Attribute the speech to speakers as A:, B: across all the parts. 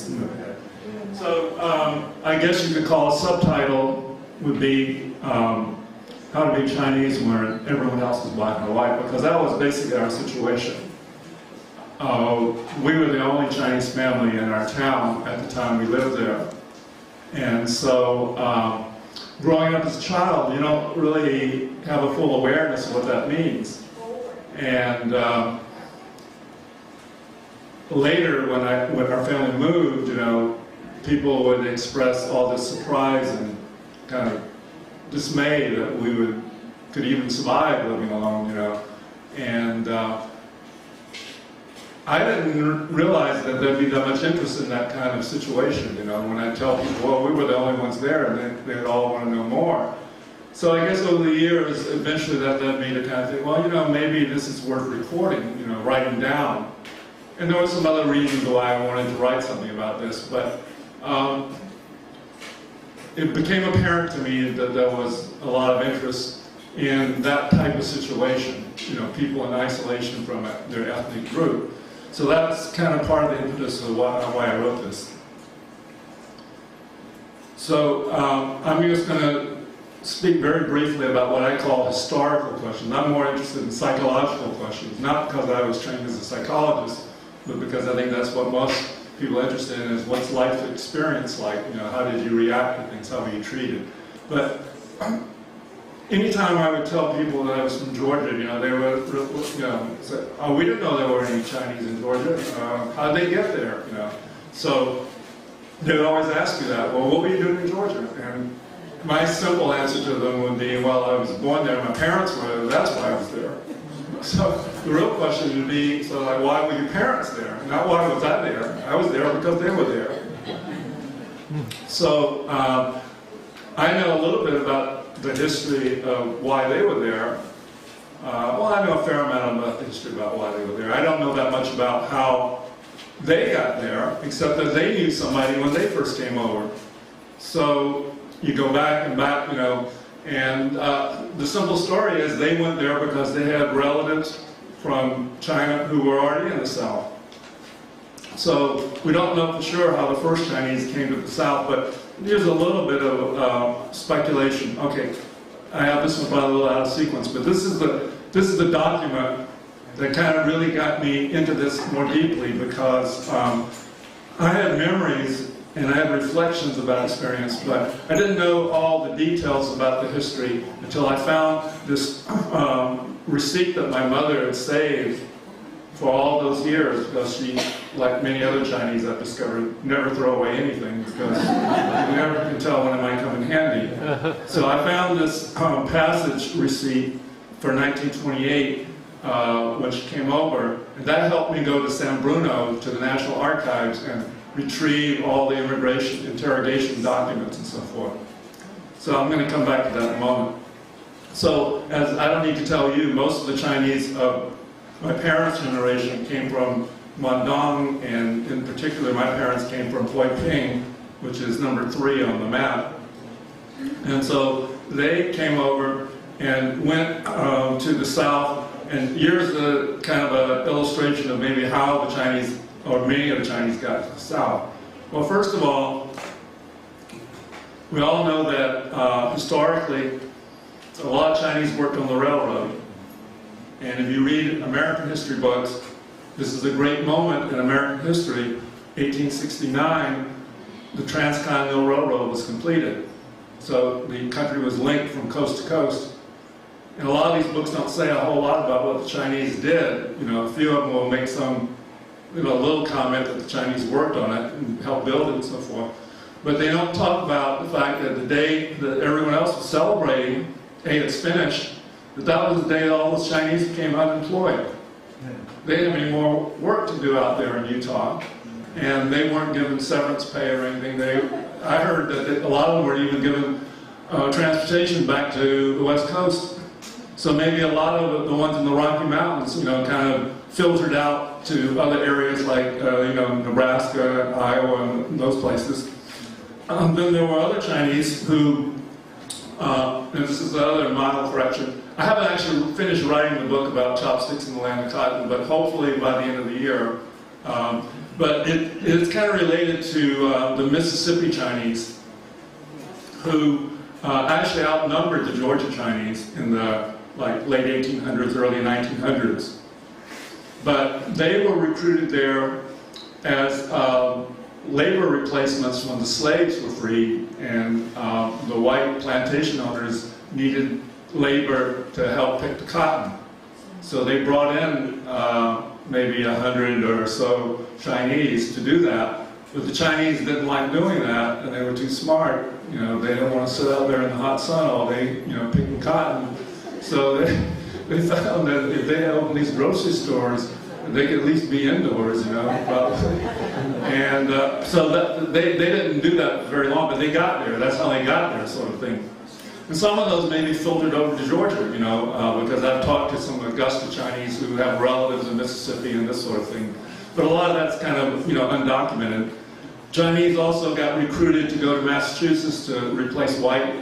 A: Let's move ahead. So I guess you could call a subtitle would be How to Be Chinese When Everyone Else is Black or White, because that was basically our situation. We were the only Chinese family in our town at the time we lived there. And so growing up as a child, you don't really have a full awareness of what that means. And later, when our family moved, you know, people would express all this surprise and kind of dismay that we could even survive living alone, you know. And I didn't realize that there'd be that much interest in that kind of situation, you know. When I tell people, well, we were the only ones there, and they'd all want to know more. So I guess over the years, eventually that led me to kind of think, well, you know, maybe this is worth recording, you know, writing down. And there were some other reasons why I wanted to write something about this, but it became apparent to me that there was a lot of interest in that type of situation, you know, people in isolation from their ethnic group. So that's kind of part of the impetus of why I wrote this. So I'm just going to speak very briefly about what I call historical questions. I'm more interested in psychological questions, not because I was trained as a psychologist, but because I think that's what most people are interested in, is what's life experience like, you know, how did you react to things, how were you treated. But anytime I would tell people that I was from Georgia, you know, they would, you know, say, oh, we didn't know there were any Chinese in Georgia. How'd they get there, you know? So they would always ask me that, well, what were you doing in Georgia? And my simple answer to them would be, well, I was born there, my parents were there, that's why I was there. So the real question would be, so like, why were your parents there? Not why was I there. I was there because they were there. So I know a little bit about the history of why they were there. Well, I know a fair amount about the history about why they were there. I don't know that much about how they got there, except that they knew somebody when they first came over. So you go back and back, you know, and the simple story is they went there because they had relatives from China who were already in the South. So we don't know for sure how the first Chinese came to the South, but here's a little bit of speculation. Okay, I have this one probably a little out of sequence, but this is the document that kind of really got me into this more deeply, because I had memories and I had reflections about experience, but I didn't know all the details about the history until I found this receipt that my mother had saved for all those years, because she, like many other Chinese I've discovered, never throw away anything, because you never can tell when it might come in handy. So I found this passage receipt for 1928 when she came over, and that helped me go to San Bruno, to the National Archives, and retrieve all the immigration interrogation documents and so forth. So I'm going to come back to that in a moment. So, as I don't need to tell you, most of the Chinese of my parents' generation came from Guangdong, and in particular my parents came from Hoi Ping, which is number 3 on the map. And so they came over and went to the South, and here's the kind of an illustration of maybe how the Chinese, or many of the Chinese, got to the South. Well, first of all, we all know that historically, a lot of Chinese worked on the railroad. And if you read American history books, this is a great moment in American history. 1869, the Transcontinental Railroad was completed. So the country was linked from coast to coast. And a lot of these books don't say a whole lot about what the Chinese did. You know, a few of them will make some, you know, little comment that the Chinese worked on it and helped build it and so forth. But they don't talk about the fact that the day that everyone else was celebrating, hey, it's finished, that was the day all the Chinese became unemployed. They didn't have any more work to do out there in Utah, and they weren't given severance pay or anything. I heard that a lot of them were even given transportation back to the West Coast. So maybe a lot of the ones in the Rocky Mountains, you know, kind of filtered out to other areas like, you know, Nebraska, Iowa, and those places. Then there were other Chinese who, and this is the other mild correction, I haven't actually finished writing the book about chopsticks in the land of cotton, but hopefully by the end of the year. But it's kind of related to the Mississippi Chinese, who actually outnumbered the Georgia Chinese in the late 1800s, early 1900s. But they were recruited there as labor replacements when the slaves were freed, and the white plantation owners needed labor to help pick the cotton. So they brought in maybe 100 or so Chinese to do that, but the Chinese didn't like doing that, and they were too smart. They didn't want to sit out there in the hot sun all day, picking cotton. So they found that if they had opened these grocery stores, they could at least be indoors, probably. And so they didn't do that very long, but they got there. That's how they got there, sort of thing. And some of those maybe filtered over to Georgia, because I've talked to some Augusta Chinese who have relatives in Mississippi and this sort of thing. But a lot of that's kind of, undocumented. Chinese also got recruited to go to Massachusetts to replace white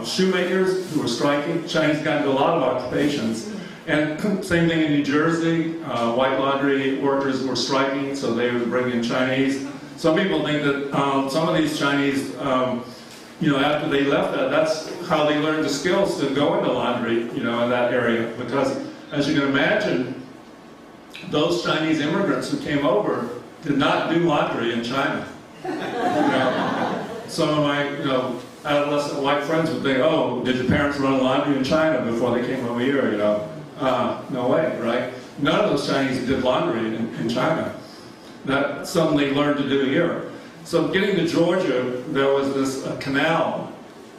A: shoemakers who were striking. Chinese got into a lot of occupations. And same thing in New Jersey, white laundry workers were striking, so they would bring in Chinese. Some people think that some of these Chinese, after they left that's how they learned the skills to go into laundry, in that area. Because, as you can imagine, those Chinese immigrants who came over did not do laundry in China. Some of my, adolescent white friends would think, oh, did your parents run laundry in China before they came over here, no way, right? None of those Chinese did laundry in China. That's something they learned to do here. So getting to Georgia, there was this canal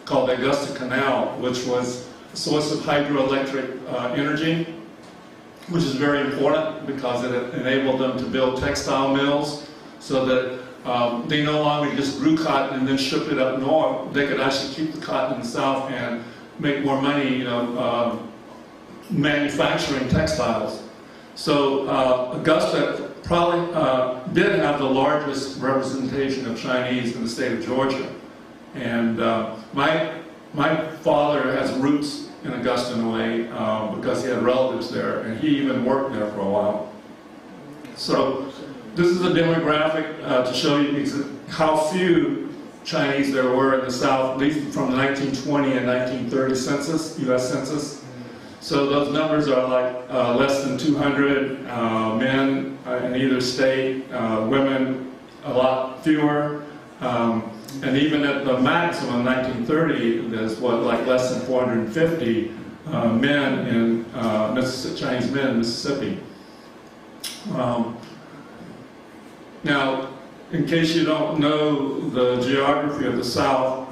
A: called the Augusta Canal, which was a source of hydroelectric energy, which is very important because it enabled them to build textile mills so that they no longer just grew cotton and then shipped it up north. They could actually keep the cotton in the south and make more money, manufacturing textiles. So Augusta probably did have the largest representation of Chinese in the state of Georgia. And my father has roots in Augusta in a way because he had relatives there, and he even worked there for a while. So this is a demographic to show you how few Chinese there were in the South, at least from the 1920 and 1930 census, U.S. Census. So those numbers are less than 200 men in either state, women a lot fewer, and even at the maximum 1930, there's less than 450 men in Chinese men in Mississippi. Now, in case you don't know the geography of the South,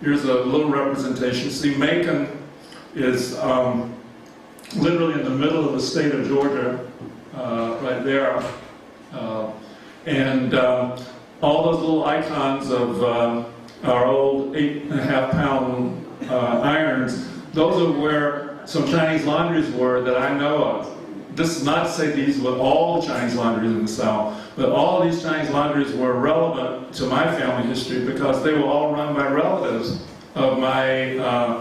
A: here's a little representation. See, Macon is literally in the middle of the state of Georgia, right there. And all those little icons of our old 8.5-pound irons, those are where some Chinese laundries were that I know of. This is not to say these were all Chinese laundries in the South, but all these Chinese laundries were relevant to my family history because they were all run by relatives of my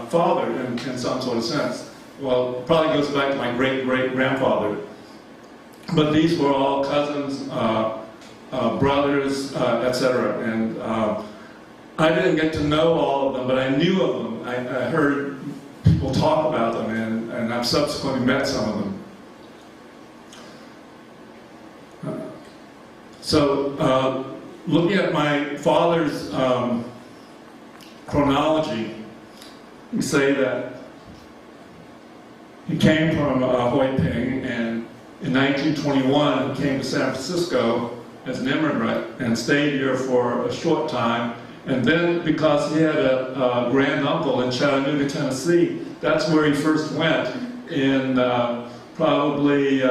A: father in some sort of sense. Well, it probably goes back to my great-great-grandfather. But these were all cousins, brothers, etc. And I didn't get to know all of them, but I knew of them. I heard people talk about them, and I've subsequently met some of them. So, looking at my father's chronology, we say that he came from Hoi Ping, and in 1921 he came to San Francisco as an immigrant and stayed here for a short time. And then, because he had a grand uncle in Chattanooga, Tennessee, that's where he first went in probably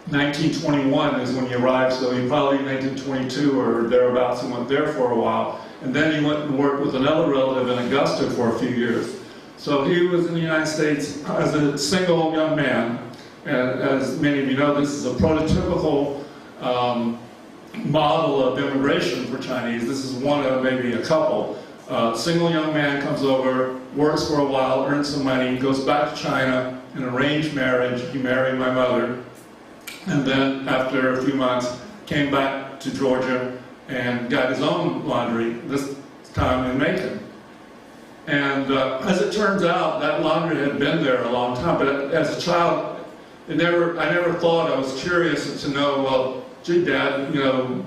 A: 1921 is when he arrived, so he probably 1922 or thereabouts, he went there for a while. And then he went and worked with another relative in Augusta for a few years. So he was in the United States as a single young man. And as many of you know, this is a prototypical model of immigration for Chinese. This is one of maybe a couple. Single young man comes over, works for a while, earns some money, goes back to China, an arranged marriage. He married my mother. And then after a few months, came back to Georgia and got his own laundry, this time in Macon. And as it turns out, that laundry had been there a long time, but as a child, I never thought, I was curious to know, well, gee, Dad, you know,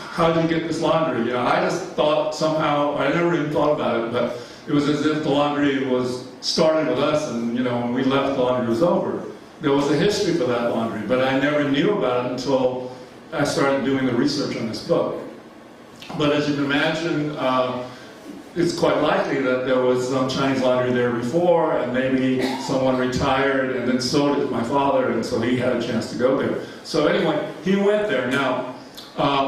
A: how did you get this laundry? You know, I just thought somehow, I never even thought about it, but it was as if the laundry was started with us, and you know, when we left, the laundry was over. There was a history for that laundry, but I never knew about it until I started doing the research on this book. But as you can imagine, it's quite likely that there was some Chinese laundry there before, and maybe someone retired and then sold it to my father, and so he had a chance to go there. So anyway, he went there. Now,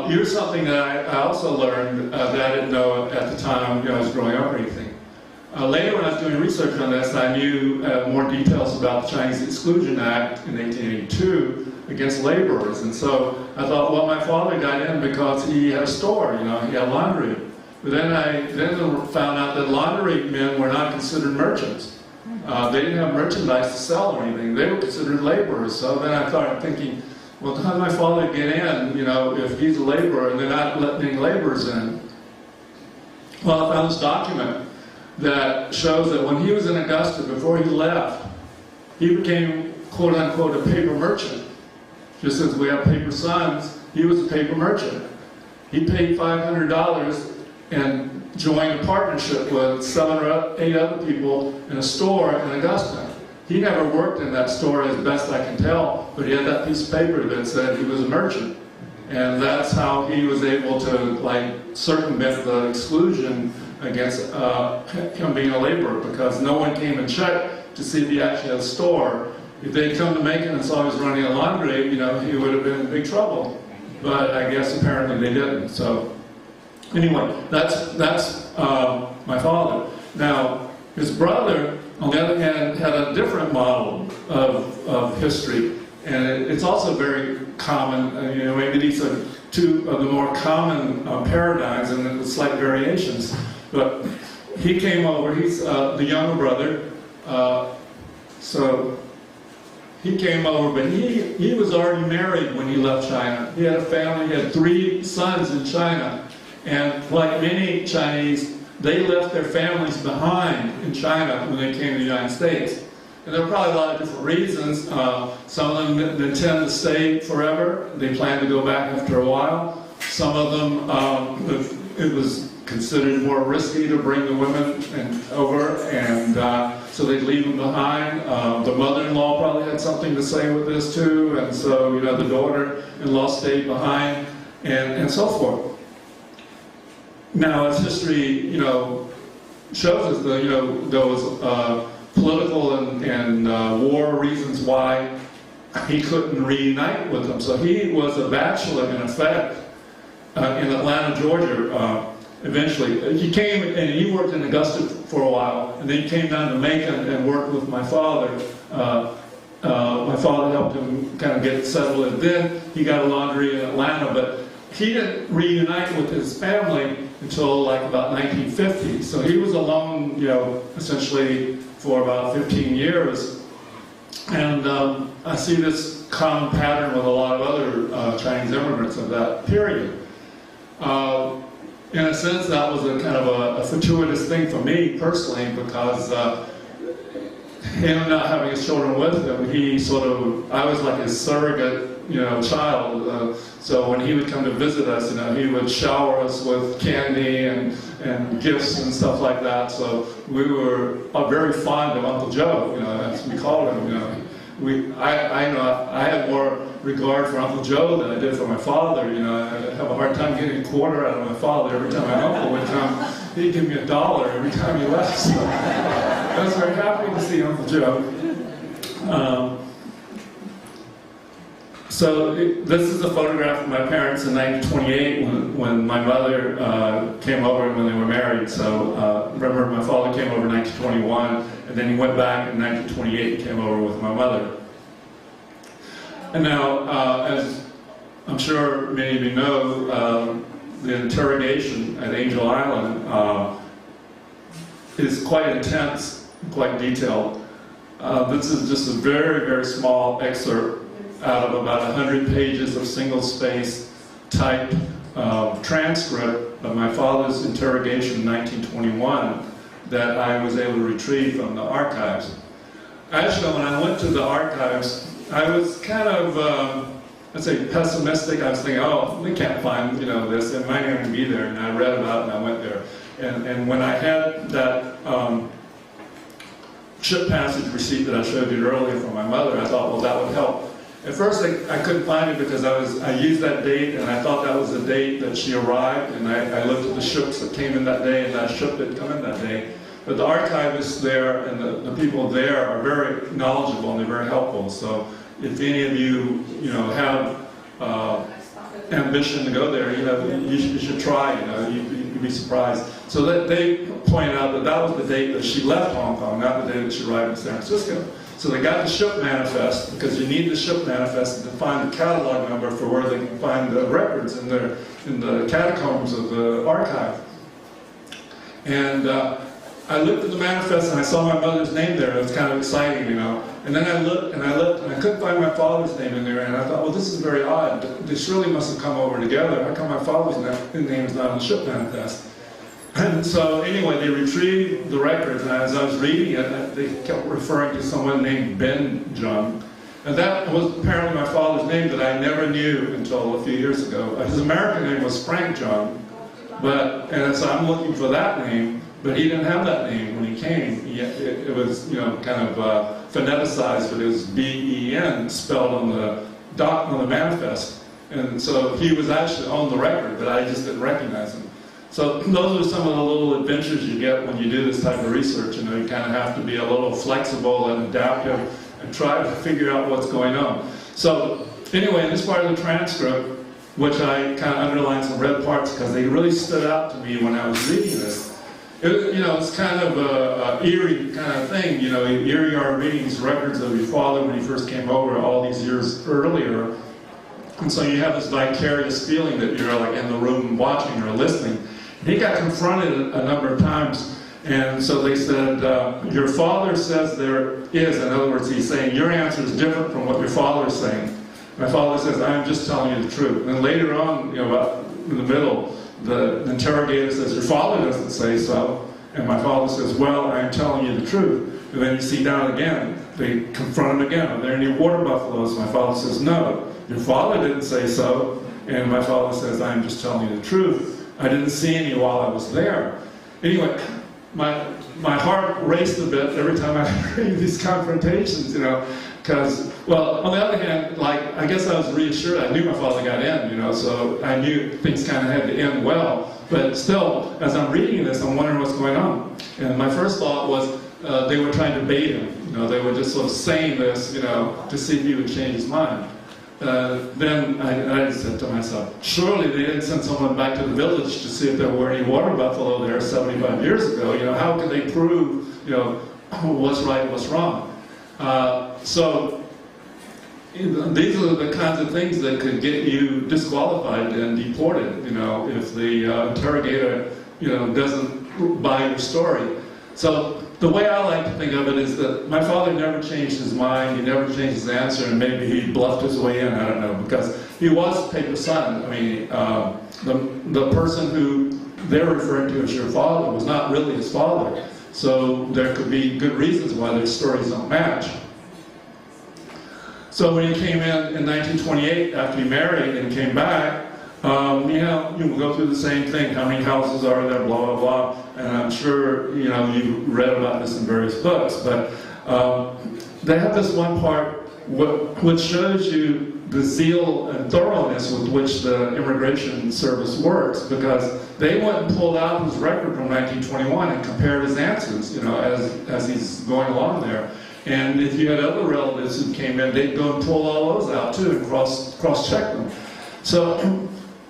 A: here's something that I also learned that I didn't know at the time, you know, I was growing up or anything. Later, when I was doing research on this, I knew more details about the Chinese Exclusion Act in 1882 against laborers. And so I thought, well, my father got in because he had a store, you know, he had laundry. But then I found out that laundry men were not considered merchants. They didn't have merchandise to sell or anything. They were considered laborers. So then I started thinking, well, how did my father get in, you know, if he's a laborer and they're not letting any laborers in? Well, I found this document that shows that when he was in Augusta, before he left, he became, quote unquote, a paper merchant. Just as we have paper sons, he was a paper merchant. He paid $500 and joined a partnership with 7 or 8 other people in a store in Augusta. He never worked in that store as best I can tell, but he had that piece of paper that said he was a merchant. And that's how he was able to, like, circumvent the exclusion against him being a laborer, because no one came and checked to see if he actually had a store. If they'd come to Macon and saw he was running a laundry, you know, he would have been in big trouble. But I guess apparently they didn't. So anyway, that's my father. Now, his brother, on the other hand, had a different model of history. And it's also very common, you know, maybe these are two of the more common paradigms and slight variations. But he came over, he's the younger brother, so he came over, but he was already married when he left China. He had a family, he had 3 sons in China. And like many Chinese, they left their families behind in China when they came to the United States. And there are probably a lot of different reasons. Some of them intend to stay forever. They plan to go back after a while. Some of them, it was considered more risky to bring the women over, and so they'd leave them behind. The mother-in-law probably had something to say with this too, and so, you know, the daughter-in-law stayed behind, and so forth. Now, as history, you know, shows us that, you know, there was political and war reasons why he couldn't reunite with them. So he was a bachelor, in effect, in Atlanta, Georgia, eventually. He came and he worked in Augusta for a while, and then he came down to Macon and worked with my father. My father helped him kind of get settled, and then he got a laundry in Atlanta, but he didn't reunite with his family until like about 1950. So he was alone, you know, essentially for about 15 years. And I see this common pattern with a lot of other Chinese immigrants of that period. In a sense, that was a kind of a fortuitous thing for me personally, because him not having his children with him, he sort of, I was like his surrogate, you know, child. So when he would come to visit us, you know, he would shower us with candy and gifts and stuff like that. So we were very fond of Uncle Joe, you know, as we called him. You know, I had more regard for Uncle Joe than I did for my father. You know, I have a hard time getting a quarter out of my father. Every time my uncle would come, he'd give me $1 every time he left. So I was very happy to see Uncle Joe. So this is a photograph of my parents in 1928 when my mother came over and when they were married. So remember, my father came over in 1921, and then he went back in 1928 and came over with my mother. And now, as I'm sure many of you know, the interrogation at Angel Island is quite intense, quite detailed. This is just a very, very small excerpt out of about 100 pages of single-space typed transcript of my father's interrogation in 1921 that I was able to retrieve from the archives. Actually, when I went to the archives, I was kind of, I'd say, pessimistic. I was thinking, oh, we can't find, this. It might not even be there. And I read about it and I went there. And when I had that ship passage receipt that I showed you earlier from my mother, I thought, well, that would help. At first, I couldn't find it because I used that date, and I thought that was the date that she arrived, and I looked at the ships that came in that day, and that ship didn't come in that day. But the archivists there and the people there are very knowledgeable and they're very helpful. So if any of you, have ambition to go there, you should try. You'd be surprised. So they point out that that was the date that she left Hong Kong, not the day that she arrived in San Francisco. So they got the ship manifest, because you need the ship manifest to find the catalog number for where they can find the records in the catacombs of the archive. And I looked at the manifest and I saw my mother's name there. It was kind of exciting, And then I looked and I couldn't find my father's name in there. And I thought, well, this is very odd. They surely must have come over together. How come my father's name is not on the ship manifest? And so anyway, they retrieved the records, and as I was reading it, they kept referring to someone named Ben Jung. And that was apparently my father's name that I never knew until a few years ago. His American name was Frank Jung, and so I'm looking for that name, but he didn't have that name when he came. It was, kind of phoneticized, but it was B-E-N spelled on the manifest. And so he was actually on the record, but I just didn't recognize him. So those are some of the little adventures you get when you do this type of research. You kind of have to be a little flexible and adaptive and try to figure out what's going on. So anyway, in this part of the transcript, which I kind of underlined some red parts because they really stood out to me when I was reading this. It's kind of a eerie kind of thing. Here you are reading these records of your father when he first came over all these years earlier. And so you have this vicarious feeling that you're like in the room watching or listening. He got confronted a number of times, and so they said, your father says there is. In other words, he's saying, your answer is different from what your father is saying. My father says, I'm just telling you the truth. And then later on, about in the middle, the interrogator says, your father doesn't say so. And my father says, well, I'm telling you the truth. And then you see down again, they confront him again. Are there any water buffaloes? My father says, no. Your father didn't say so. And my father says, I'm just telling you the truth. I didn't see any while I was there. Anyway, my heart raced a bit every time I read these confrontations, because, well, on the other hand, I guess I was reassured. I knew my father got in, so I knew things kind of had to end well. But still, as I'm reading this, I'm wondering what's going on. And my first thought was they were trying to bait him. They were just sort of saying this, to see if he would change his mind. Then I said to myself, surely they didn't send someone back to the village to see if there were any water buffalo there 75 years ago. How could they prove, what's right and what's wrong? So these are the kinds of things that could get you disqualified and deported, if the interrogator, doesn't buy your story. So the way I like to think of it is that my father never changed his mind, he never changed his answer, and maybe he bluffed his way in, I don't know, because he was Paper's son. I mean, the person who they're referring to as your father was not really his father. So there could be good reasons why their stories don't match. So when he came in 1928, after he married and came back, you go through the same thing. How many houses are there, blah, blah, blah. And I'm sure, you've read about this in various books, but they have this one part which shows you the zeal and thoroughness with which the immigration service works, because they went and pulled out his record from 1921 and compared his answers, as he's going along there. And if you had other relatives who came in, they'd go and pull all those out too and cross-check them. So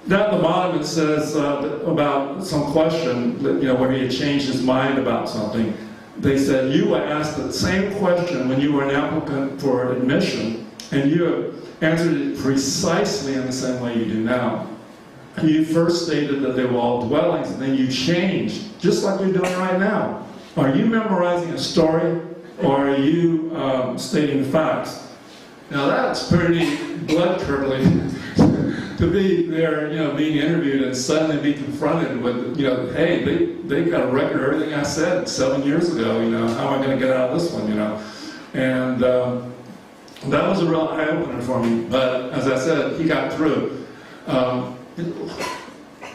A: down at the bottom it says about some question that, where he had changed his mind about something. They said, you were asked the same question when you were an applicant for admission, and you have answered it precisely in the same way you do now. You first stated that they were all dwellings, and then you changed, just like you're doing right now. Are you memorizing a story, or are you stating facts? Now that's pretty blood-curdling to be there, being interviewed and suddenly be confronted with, hey, they got a record of everything I said 7 years ago, how am I going to get out of this one, And that was a real eye-opener for me, but as I said, he got through.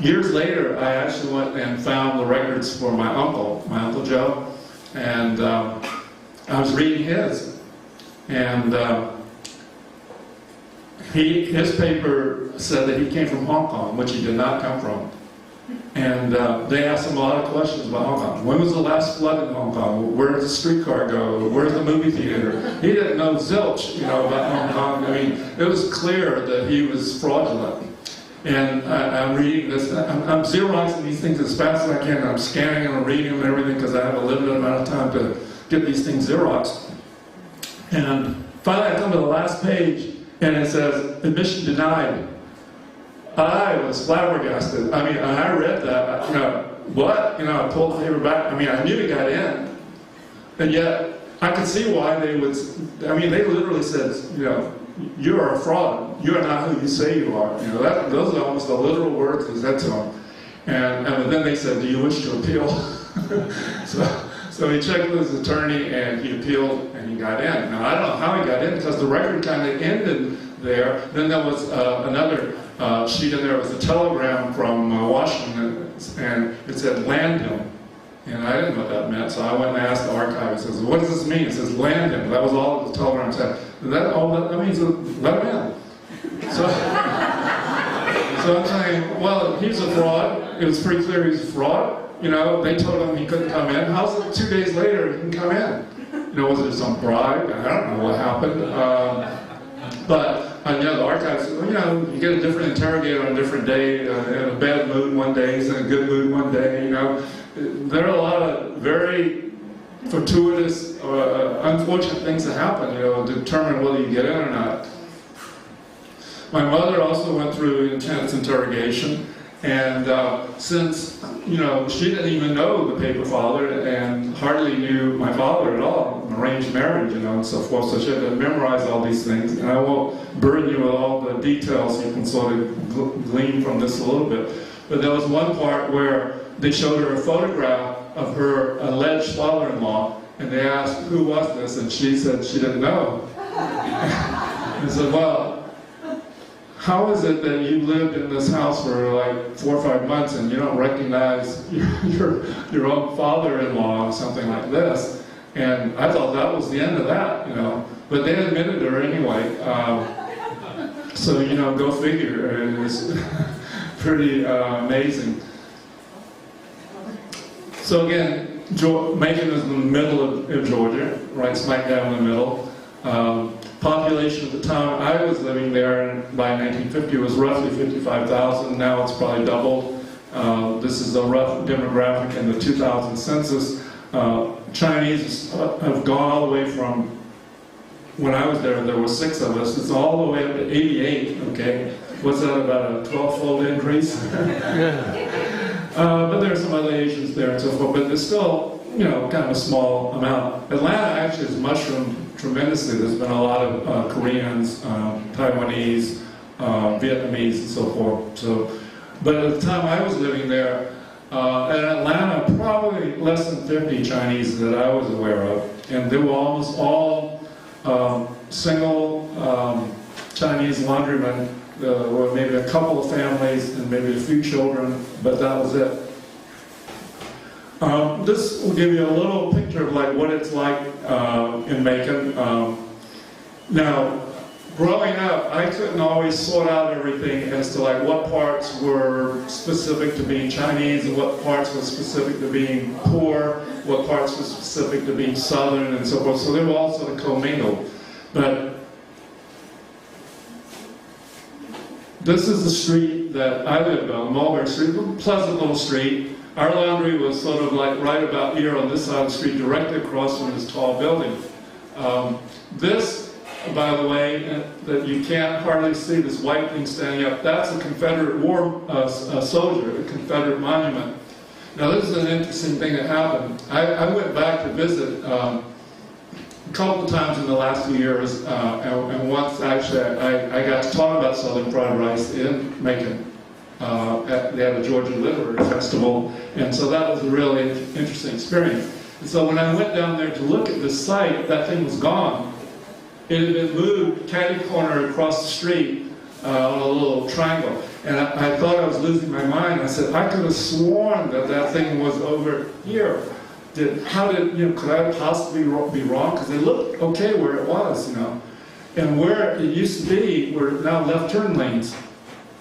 A: Years later, I actually went and found the records for my Uncle Joe, and I was reading his, and his paper said that he came from Hong Kong, which he did not come from. And they asked him a lot of questions about Hong Kong. When was the last flood in Hong Kong? Where does the streetcar go? Where's the movie theater? He didn't know zilch, about Hong Kong. I mean, it was clear that he was fraudulent. And I'm reading this, I'm Xeroxing these things as fast as I can. I'm scanning and I'm reading them and everything because I have a limited amount of time to get these things Xeroxed. And finally I come to the last page and it says, admission denied. I was flabbergasted. I mean, I read that, what? I pulled the paper back. I mean, I knew he got in. And yet, I could see why they would, they literally said, you are a fraud. You are not who you say you are. Those are almost the literal words they said to him. And then they said, do you wish to appeal? So he checked with his attorney and he appealed and he got in. Now, I don't know how he got in because the record kind of ended there. Then there was another sheet in there. It was a telegram from Washington and it said, land him. And I didn't know what that meant, so I went and asked the archivist. I said, what does this mean? It says, land him. That was all the telegram said. That means let him in. So I'm saying, well, he's a fraud. It was pretty clear he's a fraud. They told him he couldn't come in. How's it 2 days later he can come in? Was it some bribe? I don't know what happened. But the archives, you get a different interrogator on a different day, in a bad mood one day, he's in a good mood one day, There are a lot of very fortuitous, unfortunate things that happen, to determine whether you get in or not. My mother also went through intense interrogation, and since, she didn't even know the paper father and hardly knew my father at all, arranged marriage, and so forth, so she had to memorize all these things. And I won't burden you with all the details, you can sort of glean from this a little bit. But there was one part where they showed her a photograph of her alleged father-in-law, and they asked, who was this? And she said she didn't know. And said, well, how is it that you lived in this house for like 4 or 5 months and you don't recognize your own father-in-law or something like this? And I thought that was the end of that, But they admitted her anyway. So, go figure. It was pretty amazing. So again, Macon is in the middle of Georgia, right smack down in the middle. Population at the time I was living there by 1950 was roughly 55,000. Now it's probably doubled. This is a rough demographic in the 2000 census. Chinese have gone all the way from, when I was there were 6 of us. It's all the way up to 88, okay? What's that, about a 12-fold increase? But there are some other Asians there and so forth, but there's still, kind of a small amount. Atlanta actually has mushroomed tremendously. There's been a lot of Koreans, Taiwanese, Vietnamese, and so forth. But at the time I was living there, in Atlanta, probably less than 50 Chinese that I was aware of, and they were almost all single Chinese laundrymen. There were maybe a couple of families and maybe a few children, but that was it. This will give you a little picture of like what it's like in Macon. Now, growing up, I couldn't always sort out everything as to like what parts were specific to being Chinese and what parts were specific to being poor, what parts were specific to being Southern and so forth. So they were all sort of commingled. But this is the street that I lived on, Mulberry Street, a pleasant little street. Our laundry was sort of like right about here on this side of the street, directly across from this tall building. This, by the way, that you can't hardly see, this white thing standing up, that's a Confederate war soldier, a Confederate monument. Now this is an interesting thing that happened. I went back to visit couple of times in the last few years, and once actually I got to talk about Southern fried rice in Macon. They had a Georgia Literary Festival, and so that was a really interesting experience. And so when I went down there to look at this site, that thing was gone. It had been moved catty-corner across the street on a little triangle. And I thought I was losing my mind. I said, I could have sworn that that thing was over here. Could I possibly be wrong? Because it looked okay where it was, And where it used to be were now left turn lanes.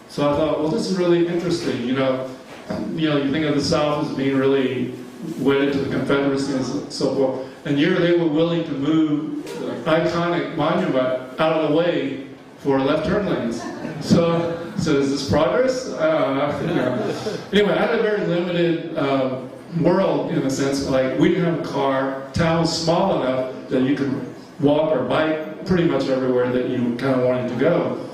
A: So I thought, well, this is really interesting. You think of the South as being really wedded to the Confederacy and so forth. And here they were willing to move the iconic monument out of the way for left turn lanes. So is this progress? Anyway, I had a very limited world in a sense. Like, we didn't have a car. Town was small enough that you could walk or bike pretty much everywhere that you kind of wanted to go.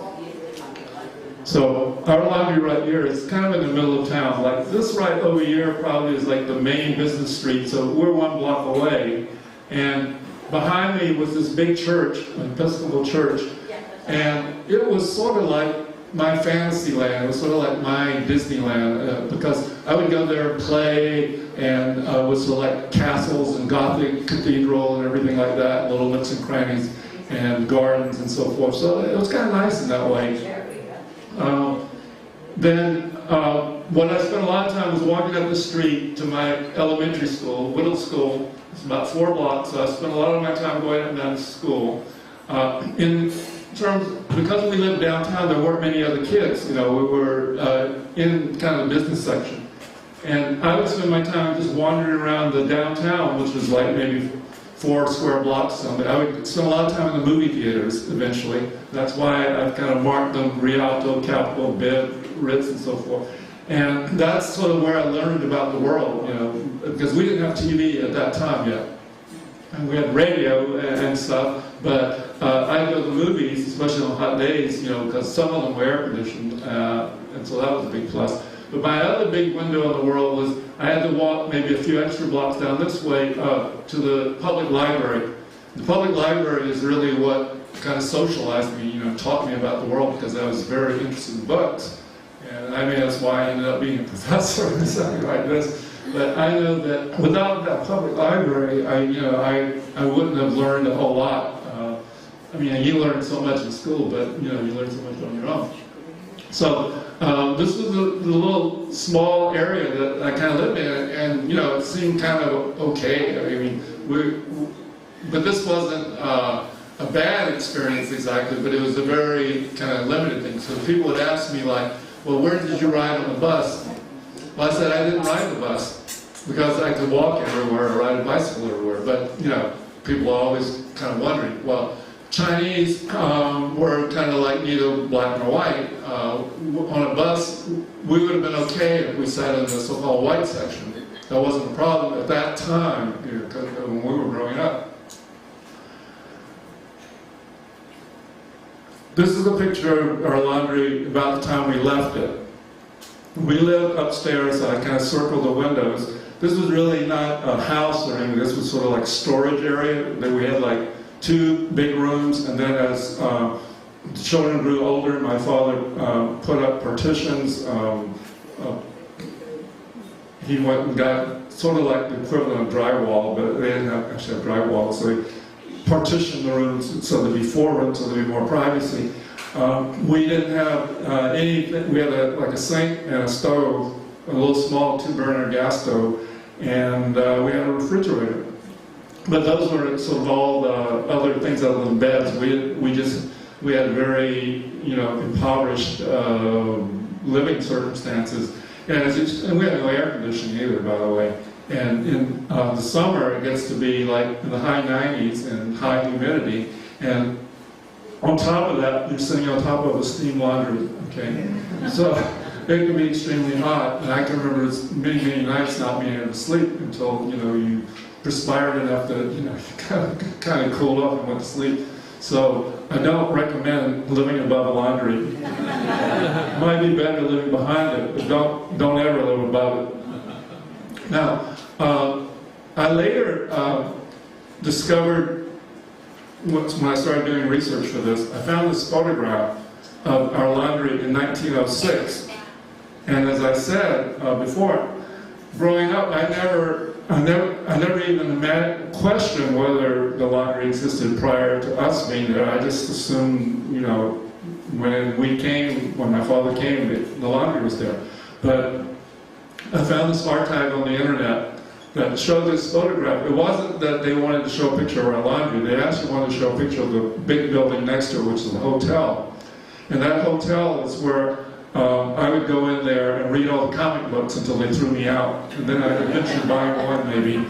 A: So our laundry right here is kind of in the middle of town. Like, this right over here probably is like the main business street, so we're 1 block away. And behind me was this big church, an Episcopal church, and it was sort of like my fantasy land. It was sort of like my Disneyland, because I would go there and play, and it was sort of like castles and Gothic cathedral and everything like that, little nooks and crannies and gardens and so forth. So it was kind of nice in that way. When I spent a lot of time was walking up the street to my elementary school, Whittle School. It's about 4 blocks, so I spent a lot of my time going up and down to school. Because we lived downtown, there weren't many other kids. We were in kind of the business section. And I would spend my time just wandering around the downtown, which was like maybe 4 square blocks or something. I would spend a lot of time in the movie theaters eventually. That's why I've kind of marked them: Rialto, Capitol, Bibb, Ritz, and so forth. And that's sort of where I learned about the world, because we didn't have TV at that time yet. And we had radio and stuff, but I'd go to the movies, especially on hot days, because some of them were air conditioned, and so that was a big plus. But my other big window in the world was I had to walk maybe a few extra blocks down this way to the public library. The public library is really what kind of socialized me, taught me about the world, because I was very interested in books. And I mean, that's why I ended up being a professor or something like this. But I know that without that public library, I wouldn't have learned a whole lot. You learn so much in school, but you learn so much on your own. So this was the little small area that I kind of lived in, and it seemed kind of okay. But this wasn't a bad experience exactly, but it was a very kind of limited thing. So people would ask me like, well, where did you ride on the bus? Well, I said I didn't ride the bus because I could walk everywhere or ride a bicycle everywhere. But, people are always kind of wondering, well, Chinese were kind of like neither black nor white. On a bus, we would have been okay if we sat in the so-called white section. That wasn't a problem at that time, when we were growing up. This is a picture of our laundry about the time we left it. We lived upstairs, I kind of circled the windows. This was really not a house or anything, this was sort of like storage area. That we had like 2 big rooms, and then as the children grew older, my father put up partitions. He went and got sort of like the equivalent of drywall, but they didn't actually have drywall, so he partitioned the rooms so there'd be 4 rooms so there'd be more privacy. We didn't have anything. We had like a sink and a stove, a little small 2-burner gas stove, and we had a refrigerator. But those were sort of all the other things other than beds. We had very impoverished living circumstances, and we had no air conditioning either, by the way. And in the summer, it gets to be like in the high 90s and high humidity. And on top of that, you're sitting on top of a steam laundry, okay? So it can be extremely hot. And I can remember many, many nights not being able to sleep until, you perspired enough that, you kind of cooled off and went to sleep. So I don't recommend living above a laundry. It might be better living behind it, but don't ever live above it. Now, I later discovered when I started doing research for this, I found this photograph of our laundry in 1906. And as I said before, growing up, I never even questioned whether the laundry existed prior to us being there. I just assumed, you know, when my father came, the laundry was there. But I found this archive on the internet that showed this photograph. It wasn't that they wanted to show a picture of our laundry. They actually wanted to show a picture of the big building next to it, which is a hotel. And that hotel is where I would go in there and read all the comic books until they threw me out. And then I'd eventually buy one, maybe.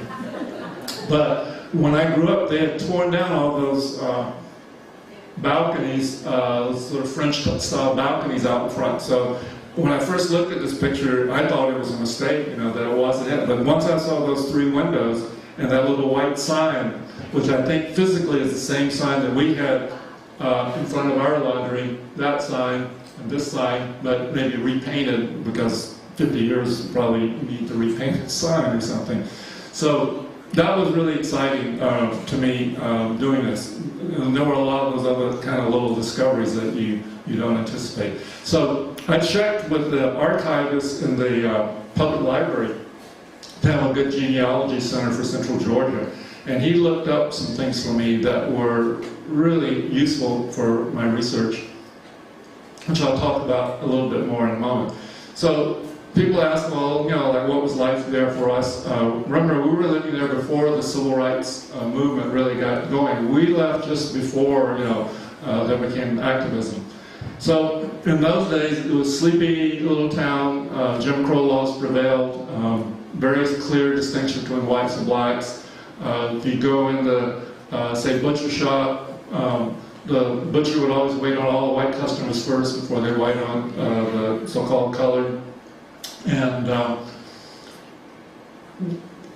A: But when I grew up, they had torn down all those balconies, sort of French-style balconies out in front. So when I first looked at this picture, I thought it was a mistake, you know, that it wasn't it. But once I saw those 3 windows and that little white sign, which I think physically is the same sign that we had in front of our laundry, that sign and this sign, but maybe repainted because 50 years probably need to repaint the sign or something. So that was really exciting to me doing this. And there were a lot of those other kind of little discoveries that you don't anticipate. So I checked with the archivist in the public library, Good Genealogy Center for Central Georgia, and he looked up some things for me that were really useful for my research, which I'll talk about a little bit more in a moment. So people ask, well, you know, like what was life there for us? Remember, we were living there before the civil rights movement really got going. We left just before, you know, there became activism. So in those days, it was a sleepy little town. Jim Crow laws prevailed. Very clear distinction between whites and blacks. If you go in the, say, butcher shop, the butcher would always wait on all the white customers first before they wait on the so-called colored. And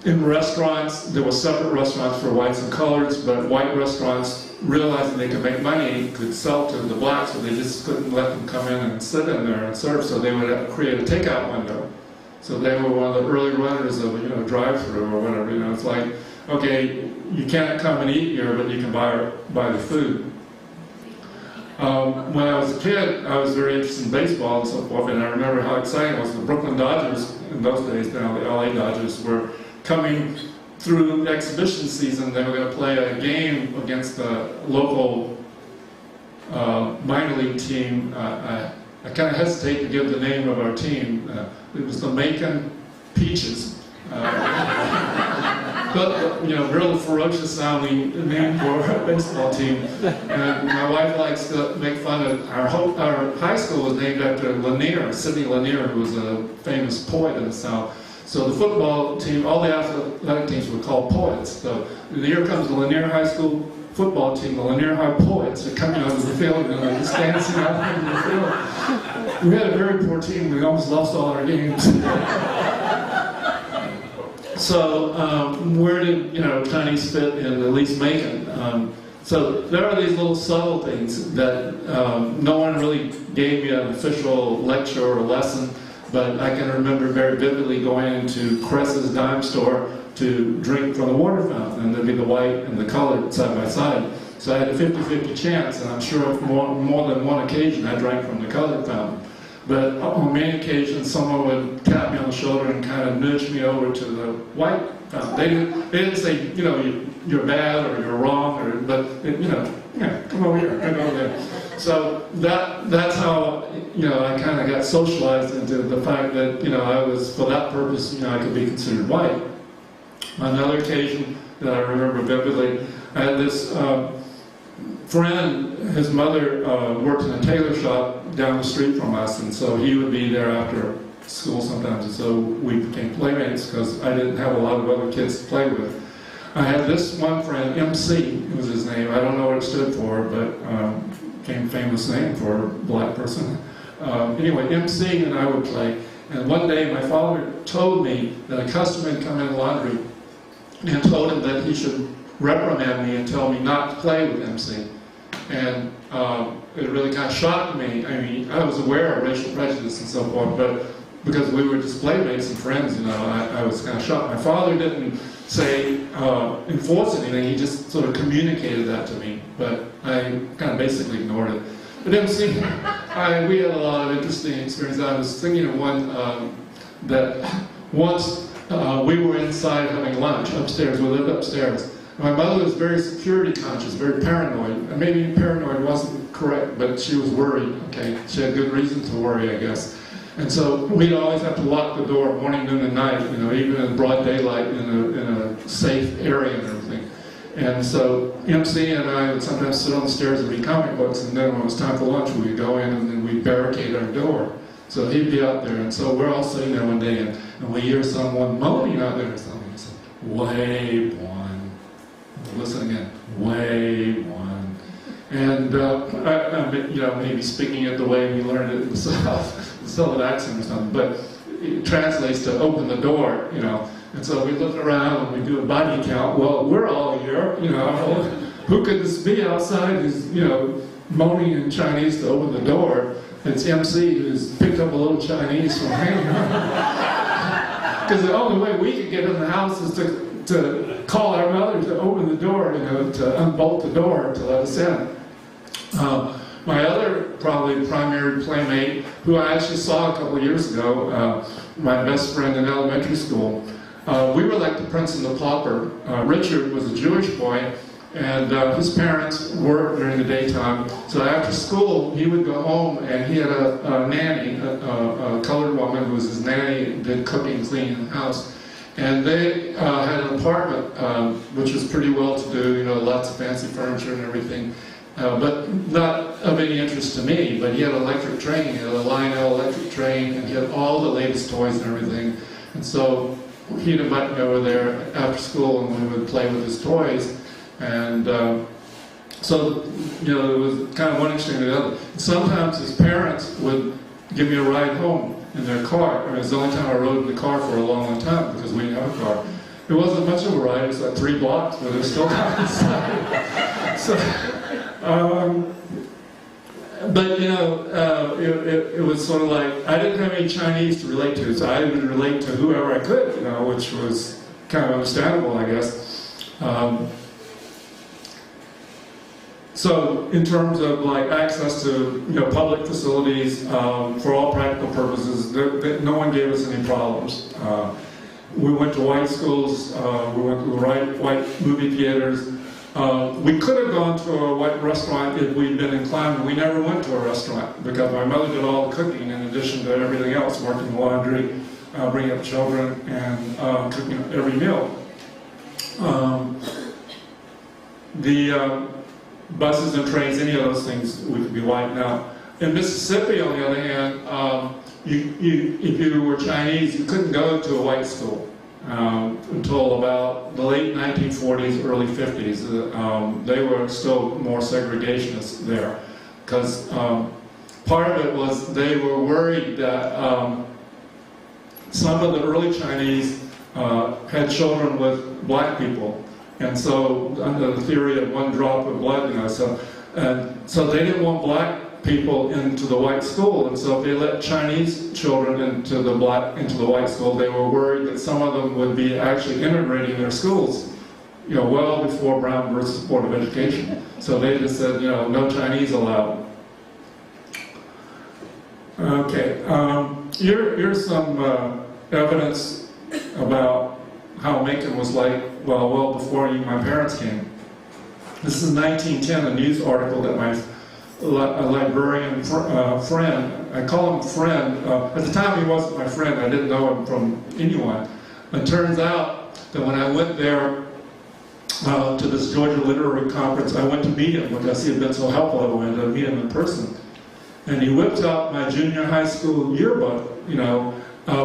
A: in restaurants, there were separate restaurants for whites and coloreds, but white restaurants, realizing they could make money, could sell to the blacks, but they just couldn't let them come in and sit in there and serve, so they would create a takeout window. So they were one of the early runners of, you know, drive-through or whatever. You know, it's like, okay, you can't come and eat here, but you can buy the food. When I was a kid, I was very interested in baseball and so forth, and I remember how exciting it was. The Brooklyn Dodgers, in those days now, the LA Dodgers, were coming through exhibition season. They were going to play a game against the local minor league team. I kind of hesitate to give the name of our team. It was the Macon Peaches. But, you know, really ferocious sounding name for a baseball team. And my wife likes to make fun of our high school was named after Lanier, Sidney Lanier, who was a famous poet in the South. So the football team, all the athletic teams were called poets. So here comes the Lanier High School football team, the Lanier High Poets, are coming onto the field and they're just dancing out into the field. We had a very poor team. We almost lost all our games. So where did, you know, Chinese fit in at least Macon? So there are these little subtle things that no one really gave me an official lecture or lesson, but I can remember very vividly going into Cress's dime store to drink from the water fountain, and there'd be the white and the colored side by side. So I had a 50-50 chance, and I'm sure more than one occasion I drank from the colored fountain. But on many occasions, someone would tap me on the shoulder and kind of nudge me over to the white fountain. They didn't say, you know, you're bad or you're wrong, but you know, yeah, come over here, come over there. So that's how, you know, I kind of got socialized into the fact that, you know, I was, for that purpose, you know, I could be considered white. On another occasion that I remember vividly, I had this friend, his mother worked in a tailor shop down the street from us, and so he would be there after school sometimes, and so we became playmates because I didn't have a lot of other kids to play with. I had this one friend, MC was his name. I don't know what it stood for, but became a famous name for a black person. Anyway, MC and I would play, and one day my father told me that a customer had come in the laundry and told him that he should reprimand me and tell me not to play with MC. And it really kind of shocked me. I mean, I was aware of racial prejudice and so forth, but because we were just playmates and friends, you know, I was kind of shocked. My father didn't say, enforce anything, he just sort of communicated that to me, but I kind of basically ignored it. But MC, we had a lot of interesting experiences. I was thinking of one that once we were inside having lunch upstairs, we lived upstairs. And my mother was very security conscious, very paranoid. And maybe paranoid wasn't correct, but she was worried, okay? She had good reason to worry, I guess. And so we'd always have to lock the door morning, noon, and night, you know, even in broad daylight in a safe area and everything. And so MC and I would sometimes sit on the stairs and read comic books, and then when it was time for lunch, we'd go in and then we'd barricade our door. So he'd be out there, and so we're all sitting there one day, and we hear someone moaning out there or something. He said, "Wave one." Listen again, "Wave one." And you know, maybe speaking it the way we learned it in the South, the Southern accent or something, but it translates to "open the door," you know. And so we look around and we do a body count. Well, we're all here, you know. Who could this be outside who's, you know, moaning in Chinese to open the door? It's MC who's picked up a little Chinese from hanging around. Because the only way we could get in the house is to call our mother to open the door, you know, to unbolt the door to let us in. My other probably primary playmate, who I actually saw a couple of years ago, my best friend in elementary school, we were like the prince and the pauper. Richard was a Jewish boy, and his parents worked during the daytime. So after school, he would go home, and he had a nanny, a colored woman who was his nanny, did cooking, cleaning the house. And they had an apartment, which was pretty well-to-do, you know, lots of fancy furniture and everything, but not of any interest to me. But he had an electric train, he had a Lionel electric train, and he had all the latest toys and everything. And so he'd invite me over there after school, and we would play with his toys. And so, you know, it was kind of one extreme to the other. Sometimes his parents would give me a ride home in their car. I mean, it was the only time I rode in the car for a long, long time because we didn't have a car. It wasn't much of a ride, it was like 3 blocks, but it was still kind of inside. So, but you know, it was sort of like, I didn't have any Chinese to relate to, so I would relate to whoever I could, you know, which was kind of understandable, I guess. So in terms of like access to, you know, public facilities, for all practical purposes, no one gave us any problems. We went to white schools, we went to the white movie theaters. We could have gone to a white restaurant if we'd been inclined, but we never went to a restaurant because my mother did all the cooking in addition to everything else, working the laundry, bringing up children, and cooking every meal. Buses and trains, any of those things, we could be white now. In Mississippi, on the other hand, if you were Chinese, you couldn't go to a white school until about the late 1940s, early 50s. They were still more segregationists there, because part of it was they were worried that some of the early Chinese had children with black people. And so, under the theory of one drop of blood, you know, so they didn't want black people into the white school, and so if they let Chinese children into the white school, they were worried that some of them would be actually integrating their schools, you know, well before Brown versus Board of Education. So they just said, you know, no Chinese allowed. Okay, here's some evidence about how Macon was like, well before my parents came. This is 1910, a news article that my librarian friend, I call him friend, at the time he wasn't my friend, I didn't know him from anyone. It turns out that when I went there to this Georgia Literary Conference, I went to meet him because he had been so helpful. I wanted to meet him in person. And he whipped out my junior high school yearbook, you know,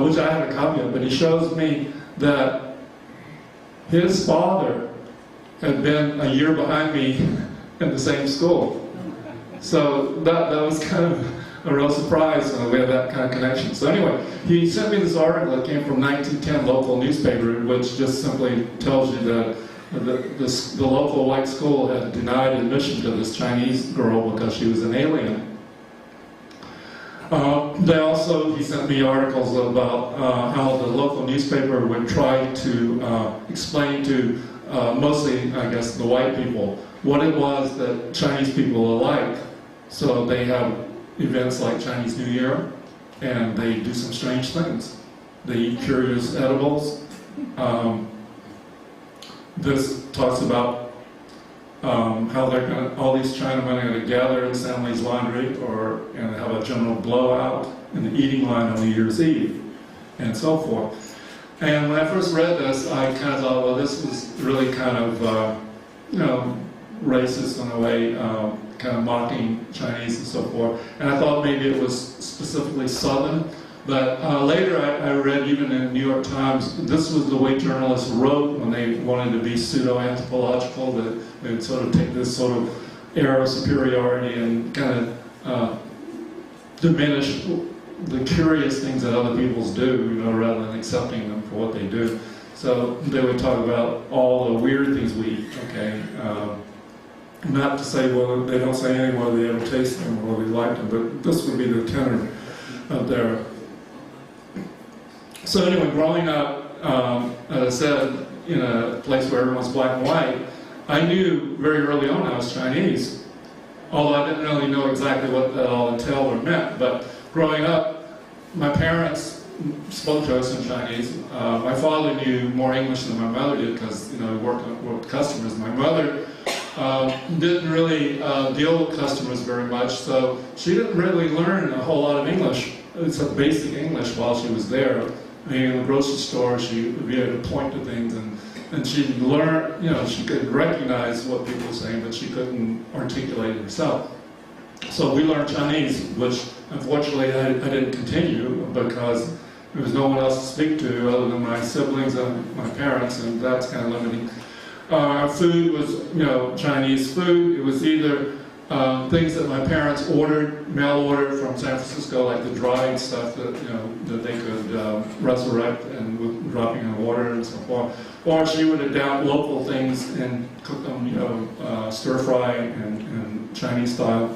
A: which I had a copy of, but he shows me that his father had been a year behind me in the same school. So that was kind of a real surprise when we had that kind of connection. So anyway, he sent me this article that came from 1910 local newspaper, which just simply tells you that the local white school had denied admission to this Chinese girl because she was an alien. He sent me articles about how the local newspaper would try to explain to mostly, I guess, the white people what it was that Chinese people are like. So they have events like Chinese New Year, and they do some strange things. They eat curious edibles. This talks about how they're going to, all these Chinamen are going to gather in Stanley's Laundry and have a general blowout in the eating line on New Year's Eve, and so forth. And when I first read this, I kind of thought, well, this was really kind of, racist in a way, kind of mocking Chinese and so forth. And I thought maybe it was specifically Southern. But later I read, even in the New York Times, this was the way journalists wrote when they wanted to be pseudo-anthropological, that they would sort of take this sort of air of superiority and kind of diminish the curious things that other peoples do, rather than accepting them for what they do. So they would talk about all the weird things we eat, okay? Not to say, well, they don't say anything whether they ever taste them or whether they like them, but this would be the tenor of their... So anyway, growing up, as I said, in a place where everyone's black and white, I knew very early on I was Chinese, although I didn't really know exactly what that all entailed or meant. But growing up, my parents spoke to us in Chinese. My father knew more English than my mother did because, he worked with customers. My mother didn't really deal with customers very much, so she didn't really learn a whole lot of English. It's a basic English while she was there. In the grocery store, she would be able to point to things, and she'd learn, she could recognize what people were saying, but she couldn't articulate it herself. So we learned Chinese, which unfortunately I didn't continue because there was no one else to speak to other than my siblings and my parents, and that's kind of limiting. Our food was, Chinese food. It was either things that my parents mail ordered from San Francisco, like the dried stuff that that they could resurrect and with dropping in water and so forth. Or she would adapt local things and cook them, stir fry and Chinese style.